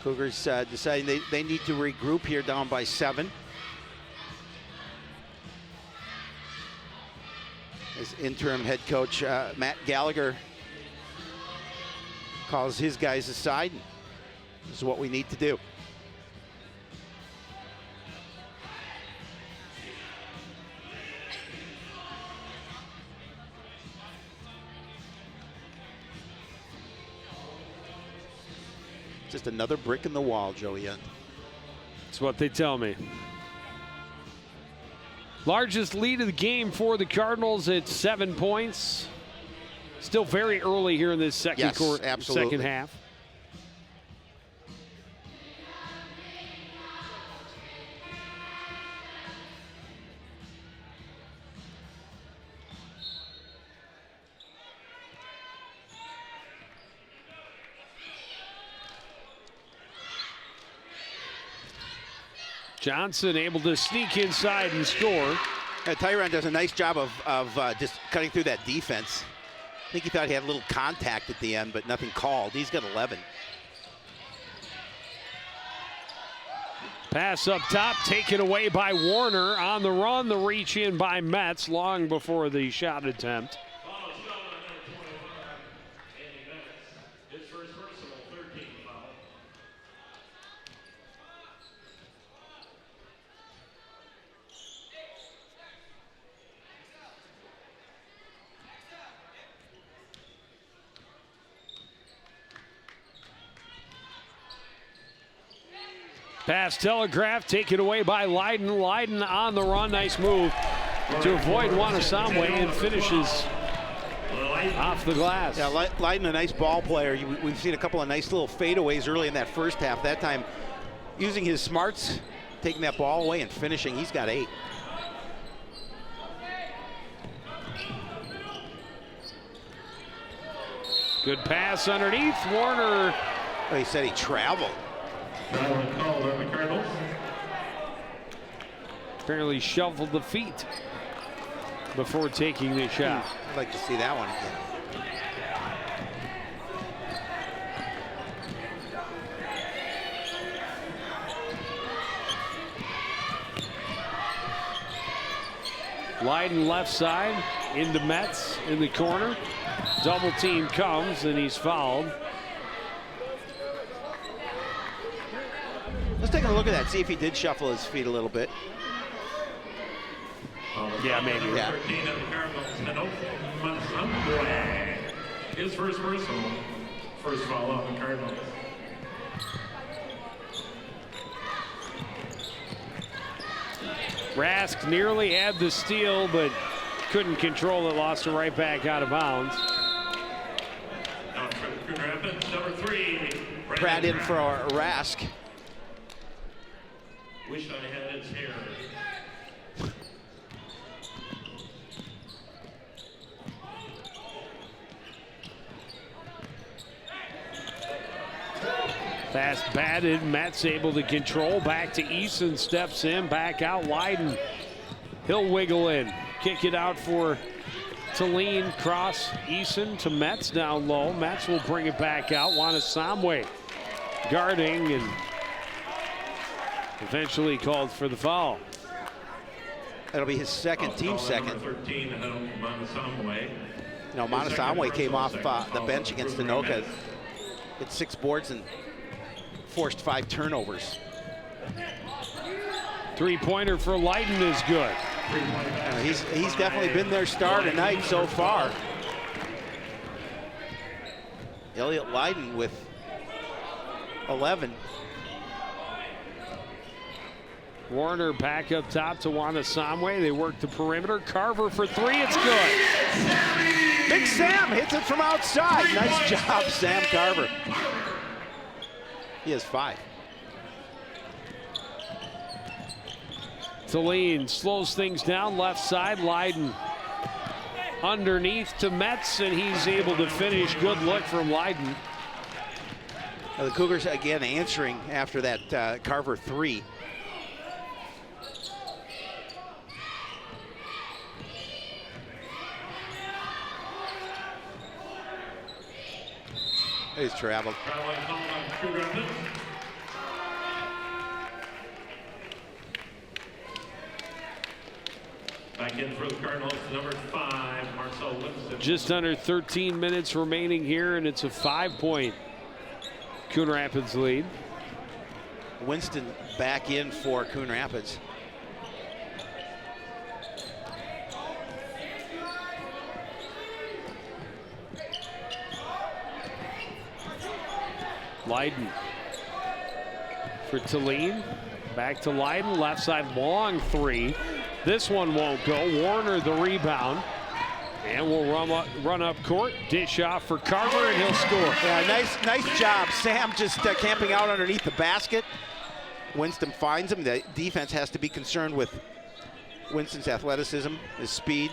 Cougars deciding they need to regroup here, down by 7. As interim head coach Matt Gallagher calls his guys aside. This is what we need to do. Just another brick in the wall, Joey. That's what they tell me. Largest lead of the game for the Cardinals at 7 points. Still very early here in this second half. Johnson able to sneak inside and score. Tyron does a nice job of just cutting through that defense. I think he thought he had a little contact at the end, but nothing called. He's got 11. Pass up top, taken away by Warner. On the run, the reach in by Metz long before the shot attempt. Pass telegraphed, taken away by Leiden. Leiden on the run, nice move to avoid Wanasamwe and finishes off the glass. Yeah, Leiden, a nice ball player. We've seen a couple of nice little fadeaways early in that first half. That time, using his smarts, taking that ball away and finishing. He's got 8. Good pass underneath. Warner. Oh, he said he traveled. Traveling called on the Cardinals. Apparently shuffled the feet before taking the shot. I'd like to see that one again. Leiden left side into Metz in the corner. Double team comes and he's fouled. Let's take a look at that, see if he did shuffle his feet a little bit. Yeah, maybe. Yeah. 13 of the Cardinals, Monsanto. His first personal. First foul on the Cardinals. Rask nearly had the steal, but couldn't control it, lost it right back out of bounds. Now for the Coon Rapids, number 3. Pratt in for Rask. Wish I had his hair. Fast batted, Metz able to control, back to Eason, steps in, back out, Leiden. He'll wiggle in, kick it out for Talene, cross Eason to Metz down low. Metz will bring it back out, Wanasamwe guarding and eventually called for the foul. That'll be his second, team second. Number 13, Montesamwe. You know, Montesamwe came off the bench against Anoka. Hit 6 boards and forced 5 turnovers. Three-pointer for Leiden is good. He's definitely been their star tonight so far. Elliot Leiden with 11. Warner back up top to Wanasamwe. They work the perimeter. Carver for 3. It's good. Big Sam hits it from outside. Nice job, Sam Carver. He has 5. Talene slows things down left side. Leiden underneath to Metz, and he's able to finish. Good look from Leiden. The Cougars again answering after that Carver 3. He's traveled. Back in for the Cardinals, number 5, Marcel Winston. Just under 13 minutes remaining here, and it's a 5-point Coon Rapids lead. Winston back in for Coon Rapids. Leiden for Talene. Back to Leiden, left side long 3. This one won't go. Warner the rebound. And we'll run up court. Dish off for Carver, and he'll score. Yeah, nice job. Sam just camping out underneath the basket. Winston finds him. The defense has to be concerned with Winston's athleticism, his speed.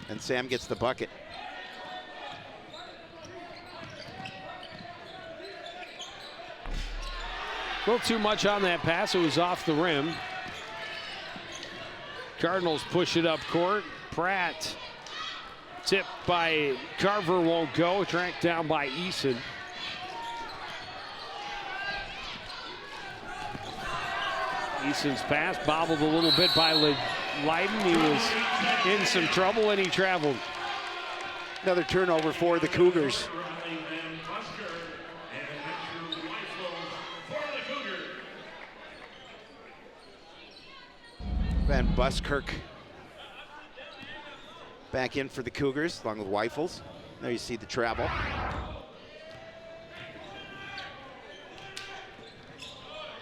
And Sam gets the bucket. A little too much on that pass. It was off the rim. Cardinals push it up court. Pratt tipped by Carver, won't go. Tracked down by Eason. Eason's pass bobbled a little bit by Leiden. He was in some trouble and he traveled. Another turnover for the Cougars. Van Buskirk back in for the Cougars, along with Weifels. There you see the travel.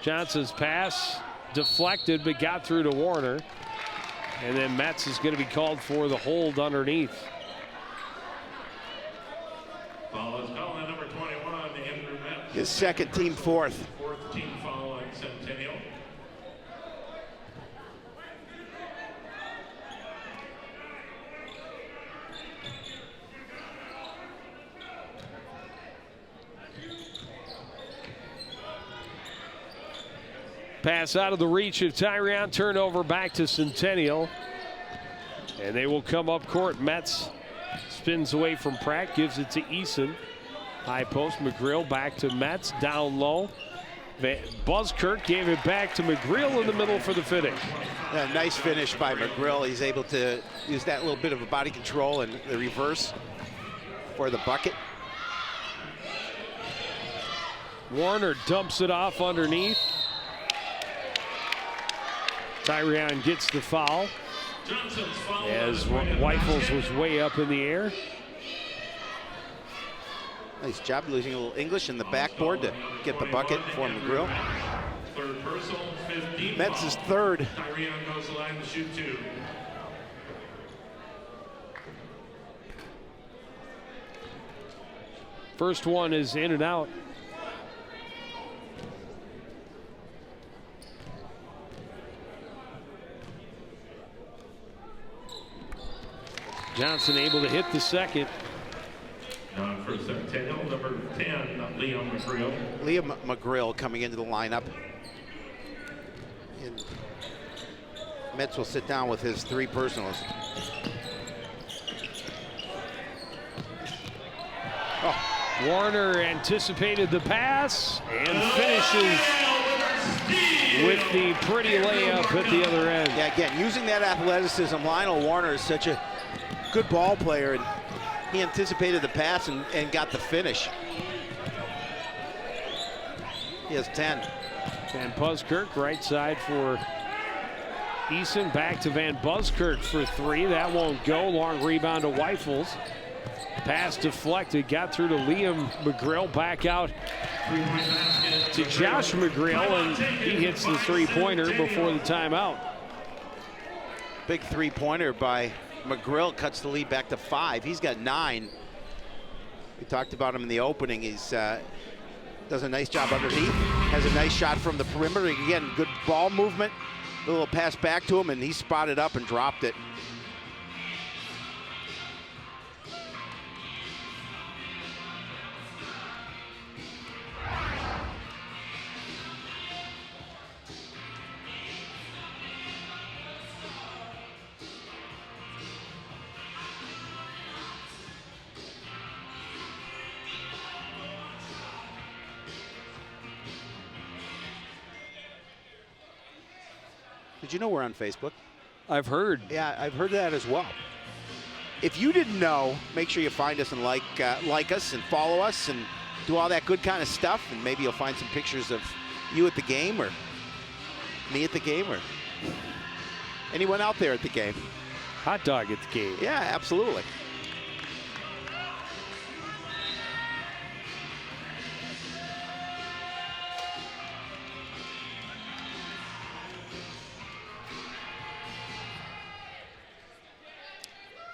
Johnson's pass deflected, but got through to Warner. And then Metz is going to be called for the hold underneath. Foul is called on number 21, Andrew Metz. His second, team 4th. 4th team foul on Centennial. Pass out of the reach of Tyrion. Turnover back to Centennial. And they will come up court. Metz spins away from Pratt. Gives it to Eason. High post. McGrill back to Metz. Down low. Buzzkirk gave it back to McGrill in the middle for the finish. A nice finish by McGrill. He's able to use that little bit of a body control and the reverse for the bucket. Warner dumps it off underneath. Tyrion gets the foul as Weifels was way up in the air. Nice job losing a little English in the backboard to get the bucket for McGrill. Third personal, 15. Metz is third. Tyrion goes to the line to shoot 2. First one is in and out. Johnson able to hit the second. For Centennial, number 10, Liam McGrill. Liam McGrill coming into the lineup. And Metz will sit down with his 3 personals. Oh. Warner anticipated the pass and finishes with the pretty layup at the other end. Yeah, again, using that athleticism, Lionel Warner is such a good ball player, and he anticipated the pass and got the finish. He has 10. Van Buskirk, right side for Eason. Back to Van Buskirk for 3. That won't go. Long rebound to Weifels. Pass deflected. Got through to Liam McGrill. Back out to Josh McGrill, and he hits the 3-pointer before the timeout. Big 3-pointer by McGrill, cuts the lead back to 5. He's got 9. We talked about him in the opening. He's does a nice job underneath. Has a nice shot from the perimeter. Again, good ball movement. A little pass back to him, and he spotted up and dropped it. Did you know we're on Facebook? I've heard. Yeah, I've heard that as well. If you didn't know, make sure you find us and like us and follow us and do all that good kind of stuff. And maybe you'll find some pictures of you at the game or me at the game or anyone out there at the game. Hot dog at the game. Yeah, absolutely.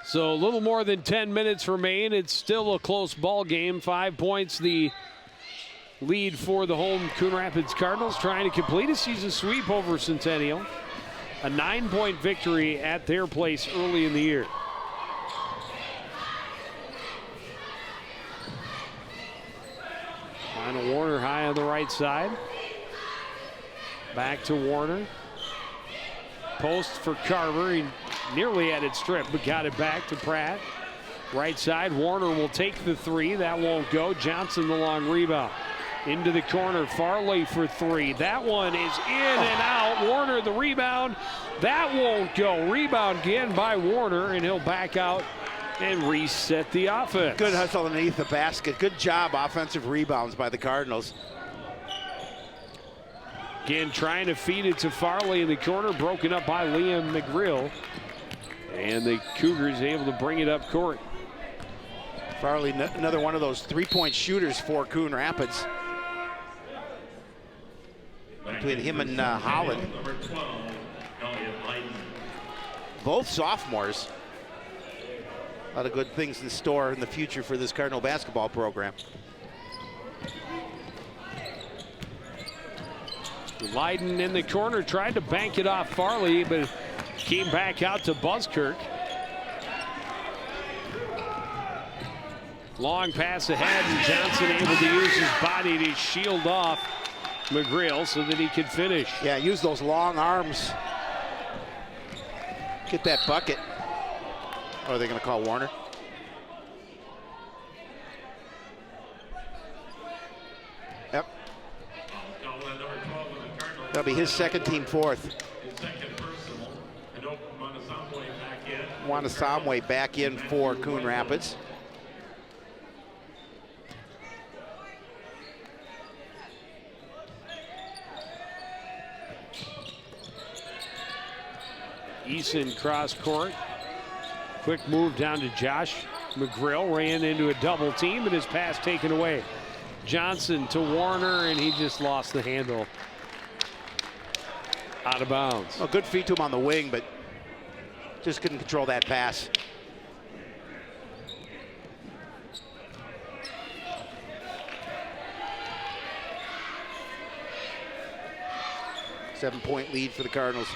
So a little more than 10 minutes remain. It's still a close ball game. 5 points the lead for the home Coon Rapids Cardinals, trying to complete a season sweep over Centennial. A 9-point victory at their place early in the year. Final Warner high on the right side. Back to Warner. Post for Carver. He nearly had it stripped, but got it back to Pratt. Right side, Warner will take the 3. That won't go. Johnson the long rebound. Into the corner, Farley for 3. That one is in and out. Warner the rebound. That won't go. Rebound again by Warner, and he'll back out and reset the offense. Good hustle underneath the basket. Good job offensive rebounds by the Cardinals. Again, trying to feed it to Farley in the corner, broken up by Liam McGrill. And the Cougars able to bring it up court. Farley, another one of those 3-point shooters for Coon Rapids. Between him and Holland. Both sophomores. A lot of good things in store in the future for this Cardinal basketball program. Leiden in the corner, tried to bank it off Farley, but came back out to Buskirk. Long pass ahead, and Johnson able to use his body to shield off McGreal so that he could finish. Yeah, use those long arms. Get that bucket. Or are they going to call Warner? Yep. That'll be his second, team fourth. Wanasamwe back in for Coon Rapids. Eason cross court. Quick move down to Josh McGrill. Ran into a double team and his pass taken away. Johnson to Warner, and he just lost the handle. Out of bounds. Well, good feed to him on the wing, but just couldn't control that pass. Seven-point lead for the Cardinals.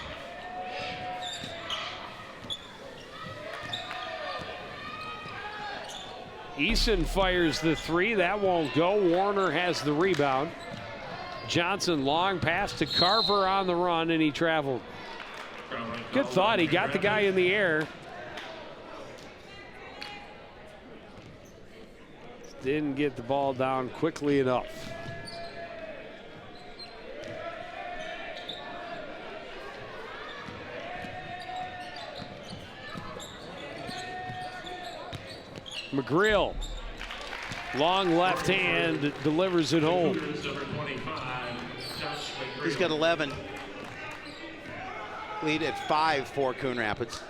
Eason fires the three. That won't go. Warner has the rebound. Johnson, long pass to Carver on the run, and he traveled. Good thought. He got the guy in the air. Didn't get the ball down quickly enough. McGrill, long left hand, delivers it home. He's got 11. Lead at 5 for Coon Rapids.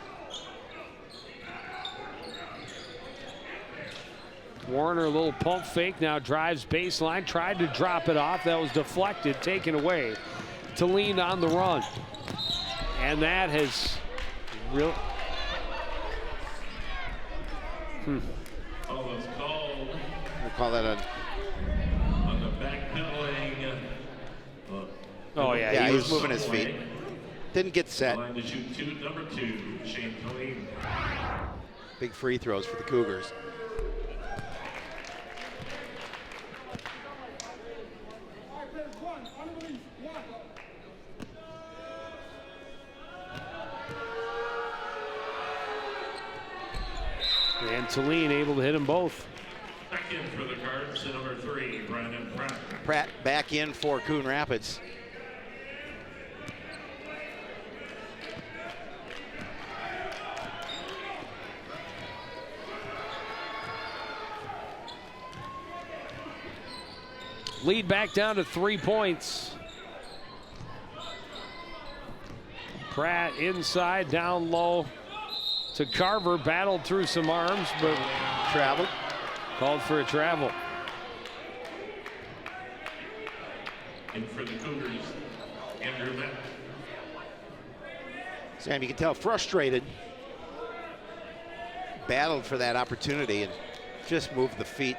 Warner, a little pump fake, now drives baseline, tried to drop it off. That was deflected, taken away. Talene on the run. And that has really... We'll call that a... On the backpedaling. Oh, yeah. Yeah, he was moving his feet. Didn't get set. Line to shoot number 2, Shane Talene. Big free throws for the Cougars. And Talene able to hit them both. Back in for the Cards, number 3, Brandon Pratt. Pratt back in for Coon Rapids. Lead back down to 3 points. Pratt inside, down low to Carver, battled through some arms, but traveled. Called for a travel. And for the Cougars, Andrew Matt. Sam, you can tell frustrated. Battled for that opportunity and just moved the feet.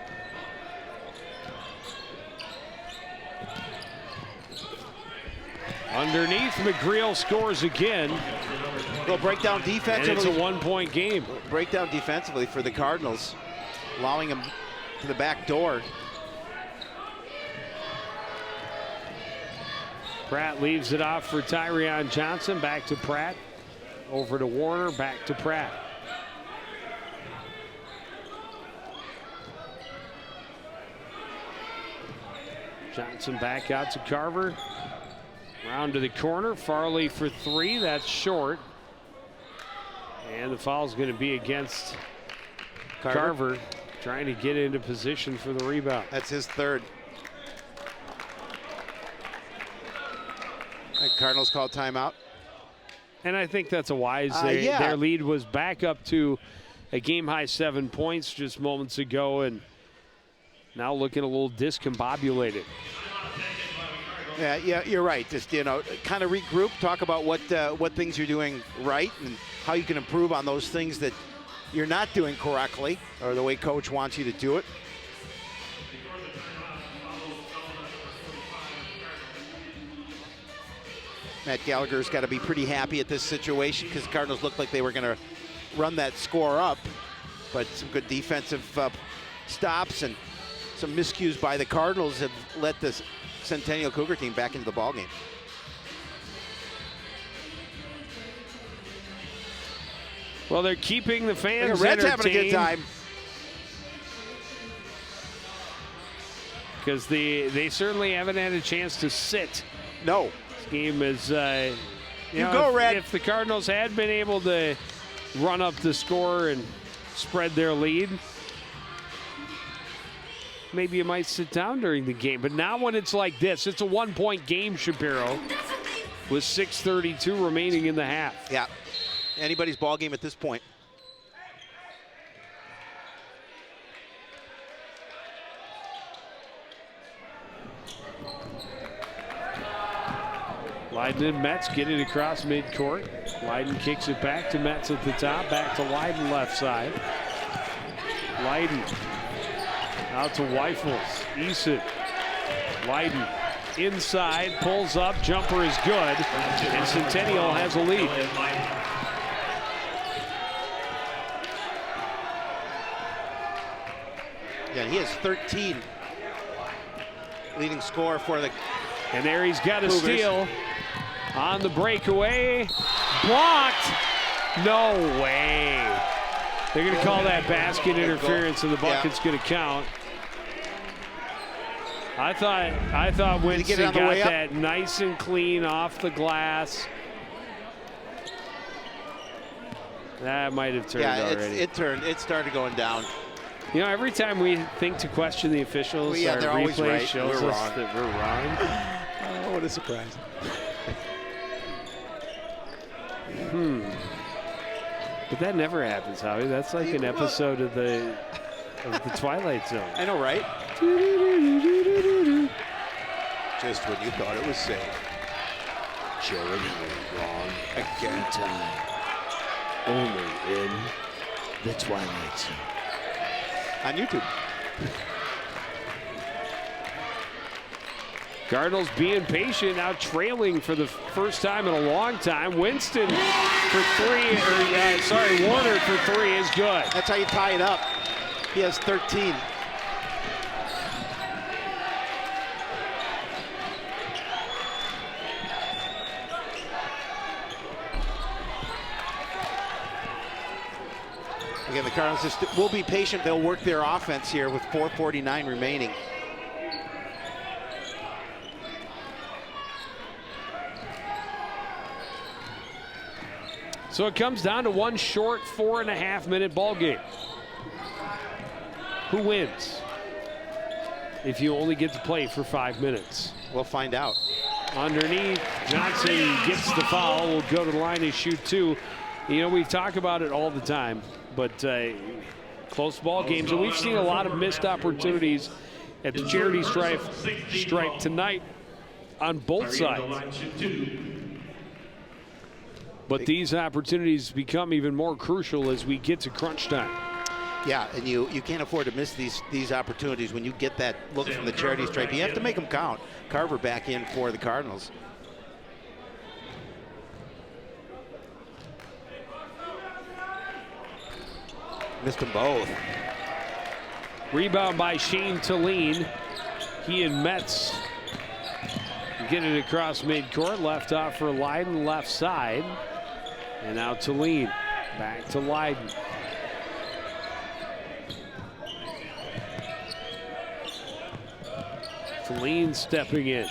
Underneath, McGreal scores again. Well, breakdown defensively. And it's a 1-point game. Breakdown defensively for the Cardinals, allowing them to the back door. Pratt leaves it off for Tyrion Johnson. Back to Pratt. Over to Warner. Back to Pratt. Johnson back out to Carver. Round to the corner. Farley for 3. That's short. And the foul's going to be against Carver, trying to get into position for the rebound. That's his third. Cardinals called timeout. And I think that's a wise. Yeah. Their lead was back up to a game-high 7 points just moments ago, and now looking a little discombobulated. Yeah, you're right. Just, you know, kind of regroup, talk about what things you're doing right and how you can improve on those things that you're not doing correctly or the way coach wants you to do it. Matt Gallagher's got to be pretty happy at this situation because the Cardinals looked like they were going to run that score up, but some good defensive stops and some miscues by the Cardinals have let this Centennial Cougar team back into the ballgame. Well, they're keeping the fans Red's having a good time. Because they certainly haven't had a chance to sit. No. This game is, You go, Red. If the Cardinals had been able to run up the score and spread their lead, maybe you might sit down during the game. But now when it's like this, it's a 1-point game, Shapiro, with 6:32 remaining in the half. Yeah. Anybody's ball game at this point. Leiden and Metz get it across midcourt. Leiden kicks it back to Metz at the top, back to Leiden left side. Leiden out to Weifels. Eason. Leiden inside, pulls up, jumper is good, and Centennial has a lead. Yeah, he has 13. Leading scorer for the And there he's got a Cougars. steal on the breakaway. Blocked. No way. They're going to call that basket interference, and the bucket's going to count. I thought Winston got that nice and clean off the glass. That might have turned already. It turned. It started going down. You know, every time we think to question the officials, Well, yeah, our they're always replay right. shows We're us wrong. that we're wrong. Oh, what a surprise. But that never happens, Howie. That's like an episode of the Twilight Zone. I know, right? Just when you thought it was safe. Jeremy wrong again. Time. Only in the Twilight Zone. On YouTube. Cardinals being patient, now trailing for the first time in a long time. Winston for three, Warner for three is good. That's how you tie it up. He has 13. Again, the Cardinals just will be patient. They'll work their offense here with 4:49 remaining. So it comes down to one short 4.5-minute ball game. Who wins if you only get to play for 5 minutes? We'll find out. Underneath, Johnson gets the foul, will go to the line and shoot two. You know, we talk about it all the time, but close ball games, and we've seen a lot of missed opportunities at the charity stripe tonight on both sides. But these opportunities become even more crucial as we get to crunch time. Yeah, and you can't afford to miss these opportunities when you get that look from the charity stripe. You have to make them count. Carver back in for the Cardinals. Missed them both. Rebound by Shane Talene. He and Metz get it across midcourt. Left off for Leiden, left side. And now Talene. Back to Leiden. Talene stepping in.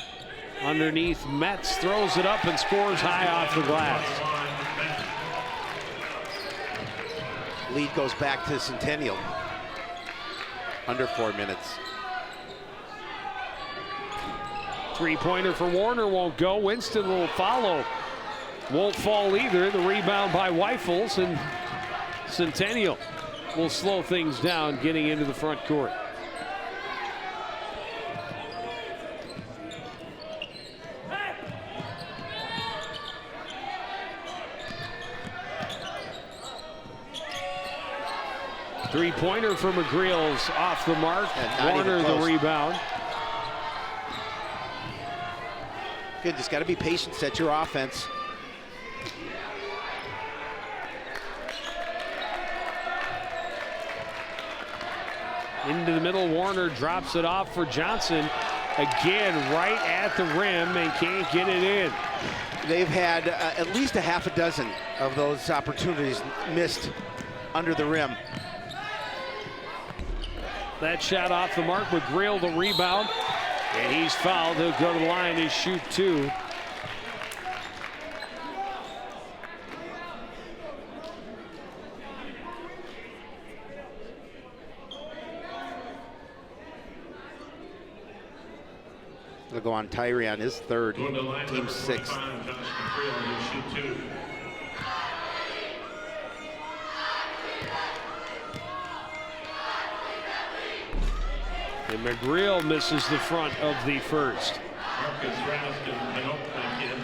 Underneath, Metz throws it up and scores high off the glass. Lead goes back to Centennial. Under 4 minutes. Three-pointer for Warner won't go. Winston will follow. Won't fall either. The rebound by Weifels, and Centennial will slow things down getting into the front court. Three-pointer for McGreal's off the mark. Warner the rebound. Good, just got to be patient, set your offense. Into the middle, Warner drops it off for Johnson. again right at the rim and can't get it in. They've had at least a half a dozen of those opportunities missed under the rim. That shot off the mark, McGreal the rebound, and he's fouled. He'll go to the line and shoot 2. They'll go on Tyree on his 3rd, team 6th. And McGreal misses the front of the first. Marcus Raskin, I hope back in.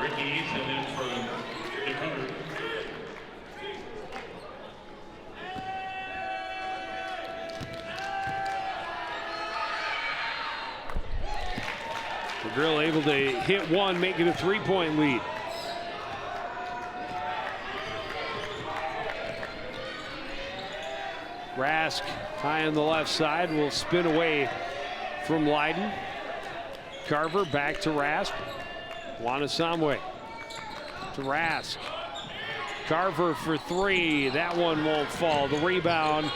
Ricky Eason in for the Cougars. McGreal able to hit one, make it a 3-point lead. Rask high on the left side will spin away from Leiden. Carver back to Rask. Wanasamwe to Rask. Carver for 3. That one won't fall. The rebound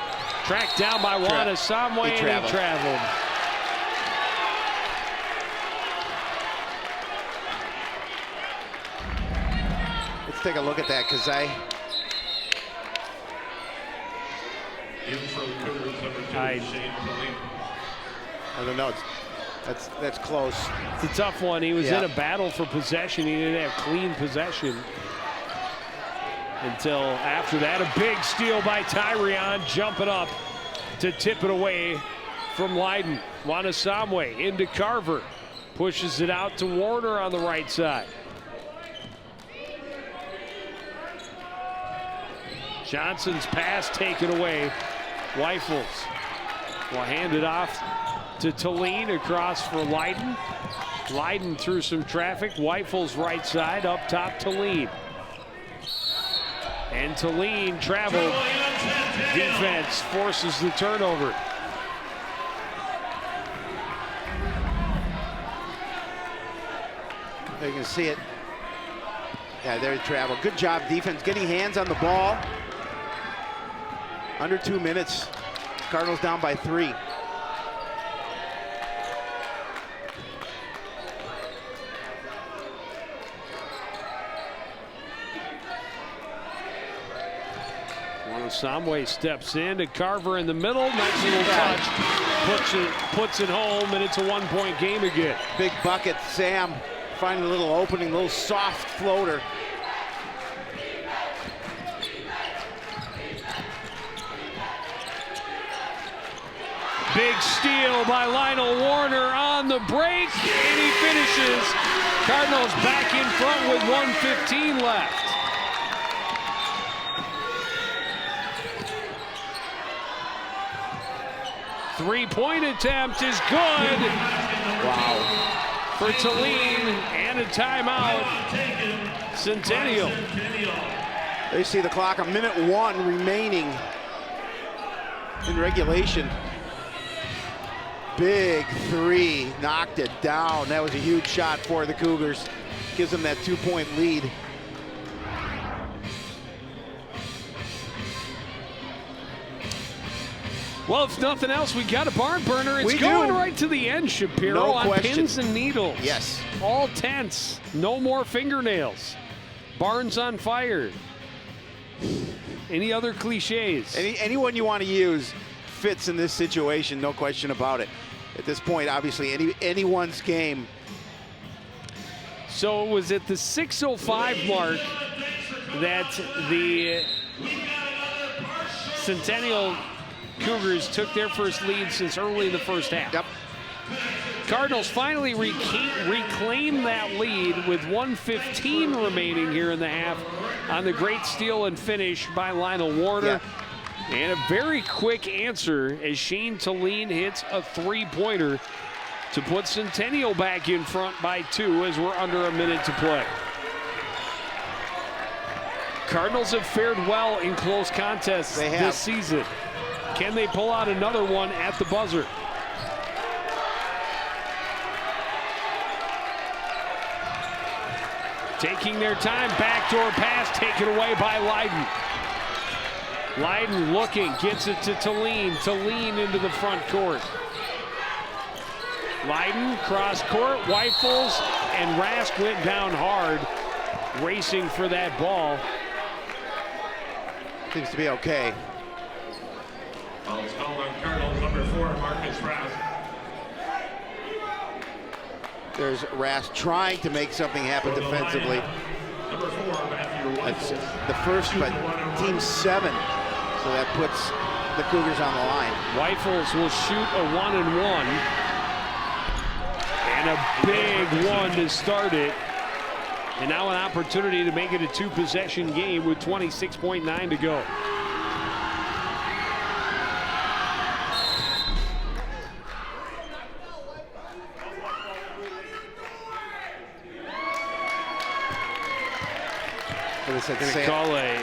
tracked down by Wanasamwe, and he traveled. Let's take a look at that, because I don't know. That's close. It's a tough one. He was in a battle for possession. He didn't have clean possession until after that. A big steal by Tyrion, jumping up to tip it away from Leiden. Wanasamwe into Carver. Pushes it out to Warner on the right side. Johnson's pass taken away. Weifels will hand it off to Talene across for Leiden. Leiden through some traffic. Weifels right side, up top Talene. And Talene traveled. Defense forces the turnover. You can see it. Yeah, there he traveled. Good job defense, getting hands on the ball. Under 2 minutes. Cardinals down by 3. Wanasamwe steps in to Carver in the middle. Nice little touch. Puts it home, and it's a 1-point game again. Big bucket. Sam finding a little opening, little soft floater. Big steal by Lionel Warner on the break, and he finishes. Cardinals back in front with 1:15 left. Three-point attempt is good. Wow. For Talene, and a timeout. Centennial. They see the clock, 1:01 remaining in regulation. Big 3, knocked it down. That was a huge shot for the Cougars. Gives them that 2-point lead. Well, if nothing else, we got a barn burner. It's going right to the end, Shapiro, on pins and needles. Yes. All tense. No more fingernails. Barns on fire. Any other cliches? Anyone you want to use fits in this situation, no question about it. At this point, obviously, anyone's game. So it was at the 6:05 mark that the Centennial Cougars took their first lead since early in the first half. Yep. Cardinals finally reclaim that lead with 1:15 remaining here in the half on the great steal and finish by Lionel Warner. Yeah. And a very quick answer as Shane Talene hits a three-pointer to put Centennial back in front by 2 as we're under a minute to play. Cardinals have fared well in close contests this season. Can they pull out another one at the buzzer? Taking their time, backdoor pass taken away by Leiden. Leiden looking, gets it to Talene. Talene into the front court. Leiden cross court, Weifels, and Rask went down hard, racing for that ball. Seems to be okay. Foul's called on Cardinals, number 4, Marcus Rask. There's Rask trying to make something happen defensively. Number 4, Matthew That's Weifels. the first, but team 7. So that puts the Cougars on the line. Weifels will shoot a 1-and-1. And a big one to start it. And now an opportunity to make it a 2-possession game with 26.9 to go. Going to call a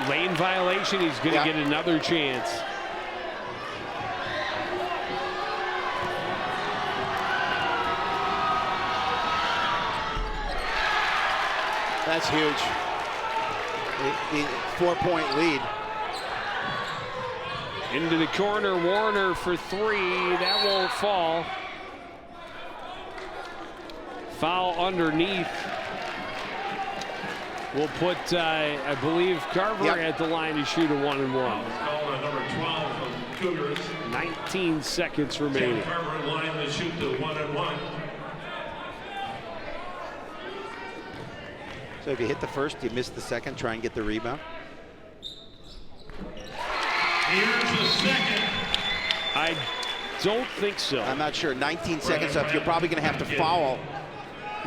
lane violation. He's going to get another chance. That's huge. The 4-point lead. Into the corner, Warner for 3. That won't fall. Foul underneath. We'll put, I believe, Carver at the line to shoot a 1-and-1. Called on number 12 of the Cougars. 19 seconds remaining. Carver line to shoot the 1-and-1. So if you hit the first, you miss the second, try and get the rebound. Here's the second. I don't think so. I'm not sure. 19 seconds up. You're probably going to have to foul.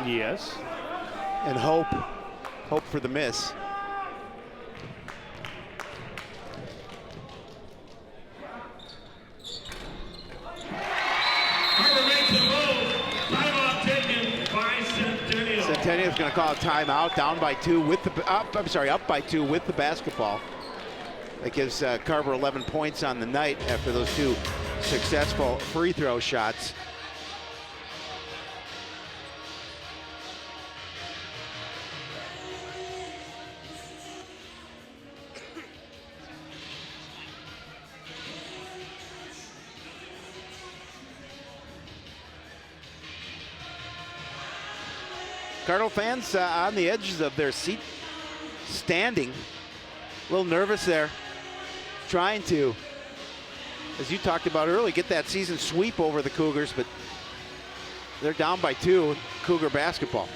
Yes. And hope for the miss. Carver makes a move. Timeout taken by Centennial. Centennial's going to call a timeout, down by 2 with the up by 2 with the basketball. That gives Carver 11 points on the night after those 2 successful free throw shots. Cardinal fans on the edges of their seat, standing, a little nervous there, trying to, as you talked about earlier, get that season sweep over the Cougars, but they're down by 2, Cougar basketball.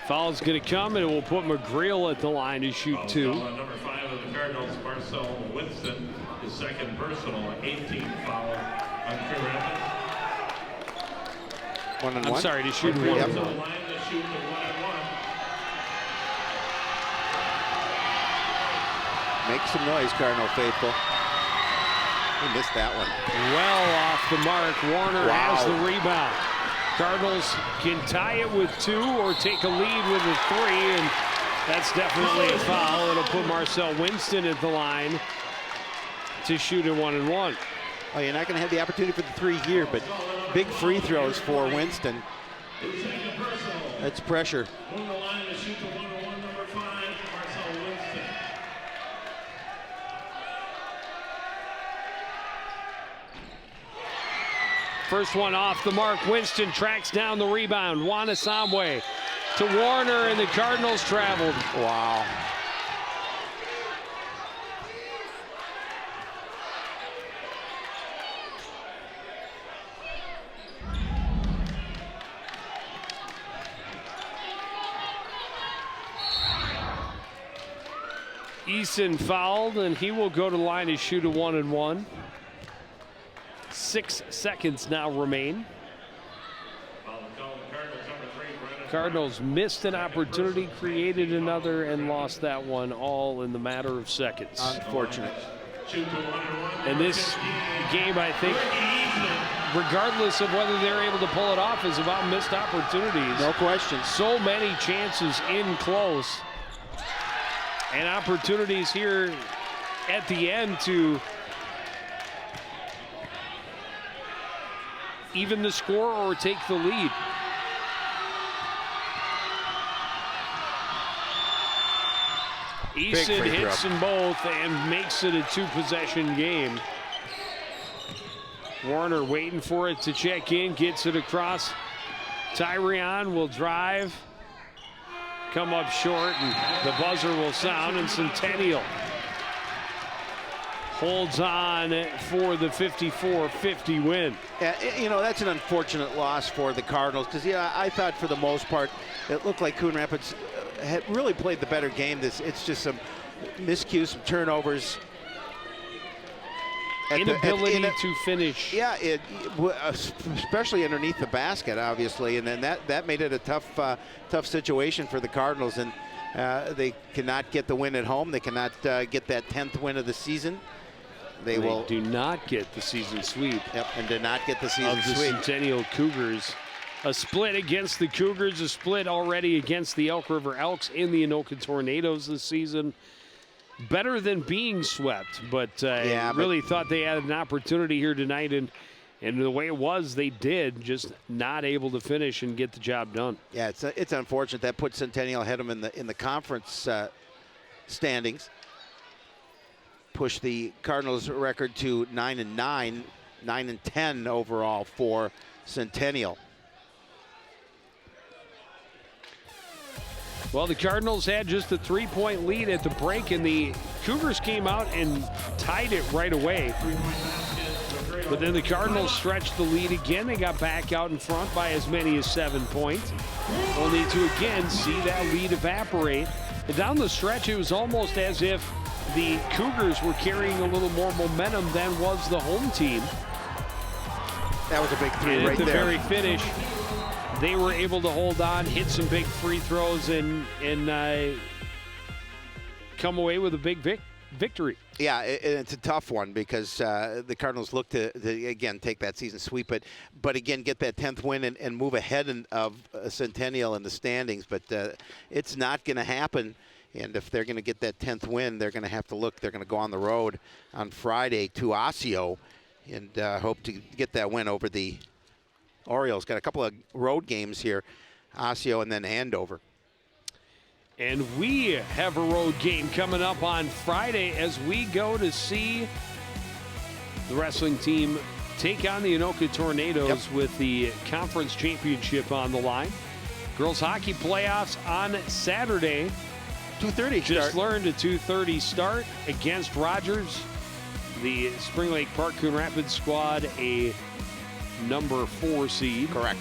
Foul's going to come, and it will put McGreal at the line to shoot 2. Number 5 of the Cardinals, Marcel Winston, his second personal, 18th foul on Coon Rapids. 1-and-1. I'm sorry, to shoot 1. Yep. The line to shoot the 1-and-1. Make some noise, Cardinal faithful. He missed that one. Well off the mark. Warner has the rebound. Cardinals can tie it with 2 or take a lead with a 3, and that's definitely a foul. It'll put Marcel Winston at the line to shoot a 1-and-1. Oh, you're not going to have the opportunity for the 3 here, but big free throws for Winston. That's pressure. On the line to shoot the 1-and-1, number 5, Marcel Winston. First one off the mark. Winston tracks down the rebound. Wanasamwe to Warner, and the Cardinals traveled. Wow. Eason fouled, and he will go to the line to shoot a 1-and-1. 6 seconds now remain. Cardinals missed an opportunity, created another, and lost that one all in the matter of seconds. Unfortunate. And this game, I think, regardless of whether they're able to pull it off, is about missed opportunities. No question. So many chances in close. And opportunities here at the end to even the score or take the lead. Eason hits them both and makes it a 2-possession game. Warner waiting for it to check in, gets it across. Tyrion will drive, come up short, and the buzzer will sound, and Centennial holds on for the 54-50 win. You know, that's an unfortunate loss for the Cardinals because, yeah, I thought for the most part it looked like Coon Rapids had really played the better game. It's just some miscues, some turnovers. Inability to finish. Yeah, especially underneath the basket, obviously, and then that made it a tough situation for the Cardinals, and they cannot get the win at home. They cannot get that 10th win of the season. They do not get the season sweep. Yep, and did not get the season of the sweep. Centennial Cougars. A split against the Cougars, a split already against the Elk River Elks in the Anoka Tornadoes this season. Better than being swept, but really thought they had an opportunity here tonight, and the way it was, they did, just not able to finish and get the job done. Yeah, it's unfortunate. That puts Centennial ahead of them in the conference standings. Push the Cardinals' record to 9-9, 9-10 overall for Centennial. Well, the Cardinals had just a 3-point lead at the break, and the Cougars came out and tied it right away. But then the Cardinals stretched the lead again. They got back out in front by as many as 7 points, only to again see that lead evaporate. And down the stretch, it was almost as if the Cougars were carrying a little more momentum than was the home team. That was a big three and right at the there. very finish, they were able to hold on, hit some big free throws, and come away with a big victory. Yeah, it's a tough one because the Cardinals look to again take that season sweep, but again get that 10th win and move ahead of Centennial in the standings. But it's not going to happen. And if they're going to get that 10th win, they're going to have to look. They're going to go on the road on Friday to Osseo and hope to get that win over the Orioles. Got a couple of road games here, Osseo and then Andover. And we have a road game coming up on Friday as we go to see the wrestling team take on the Anoka Tornadoes with the conference championship on the line. Girls hockey playoffs on Saturday. 2:30 Just start. learned a 2:30 start against Rogers. The Spring Lake Park Coon Rapids squad, a number 4 seed. Correct.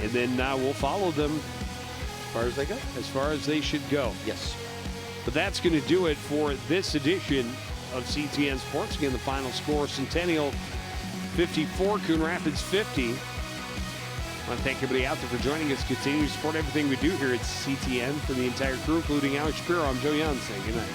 And then we'll follow them as far as they go. As far as they should go. Yes. But that's going to do it for this edition of CTN Sports. Again, the final score, Centennial 54, Coon Rapids 50. I want to thank everybody out there for joining us. Continue to support everything we do here at CTN. For the entire crew, including Alex Shapiro, I'm Joe Young saying good night.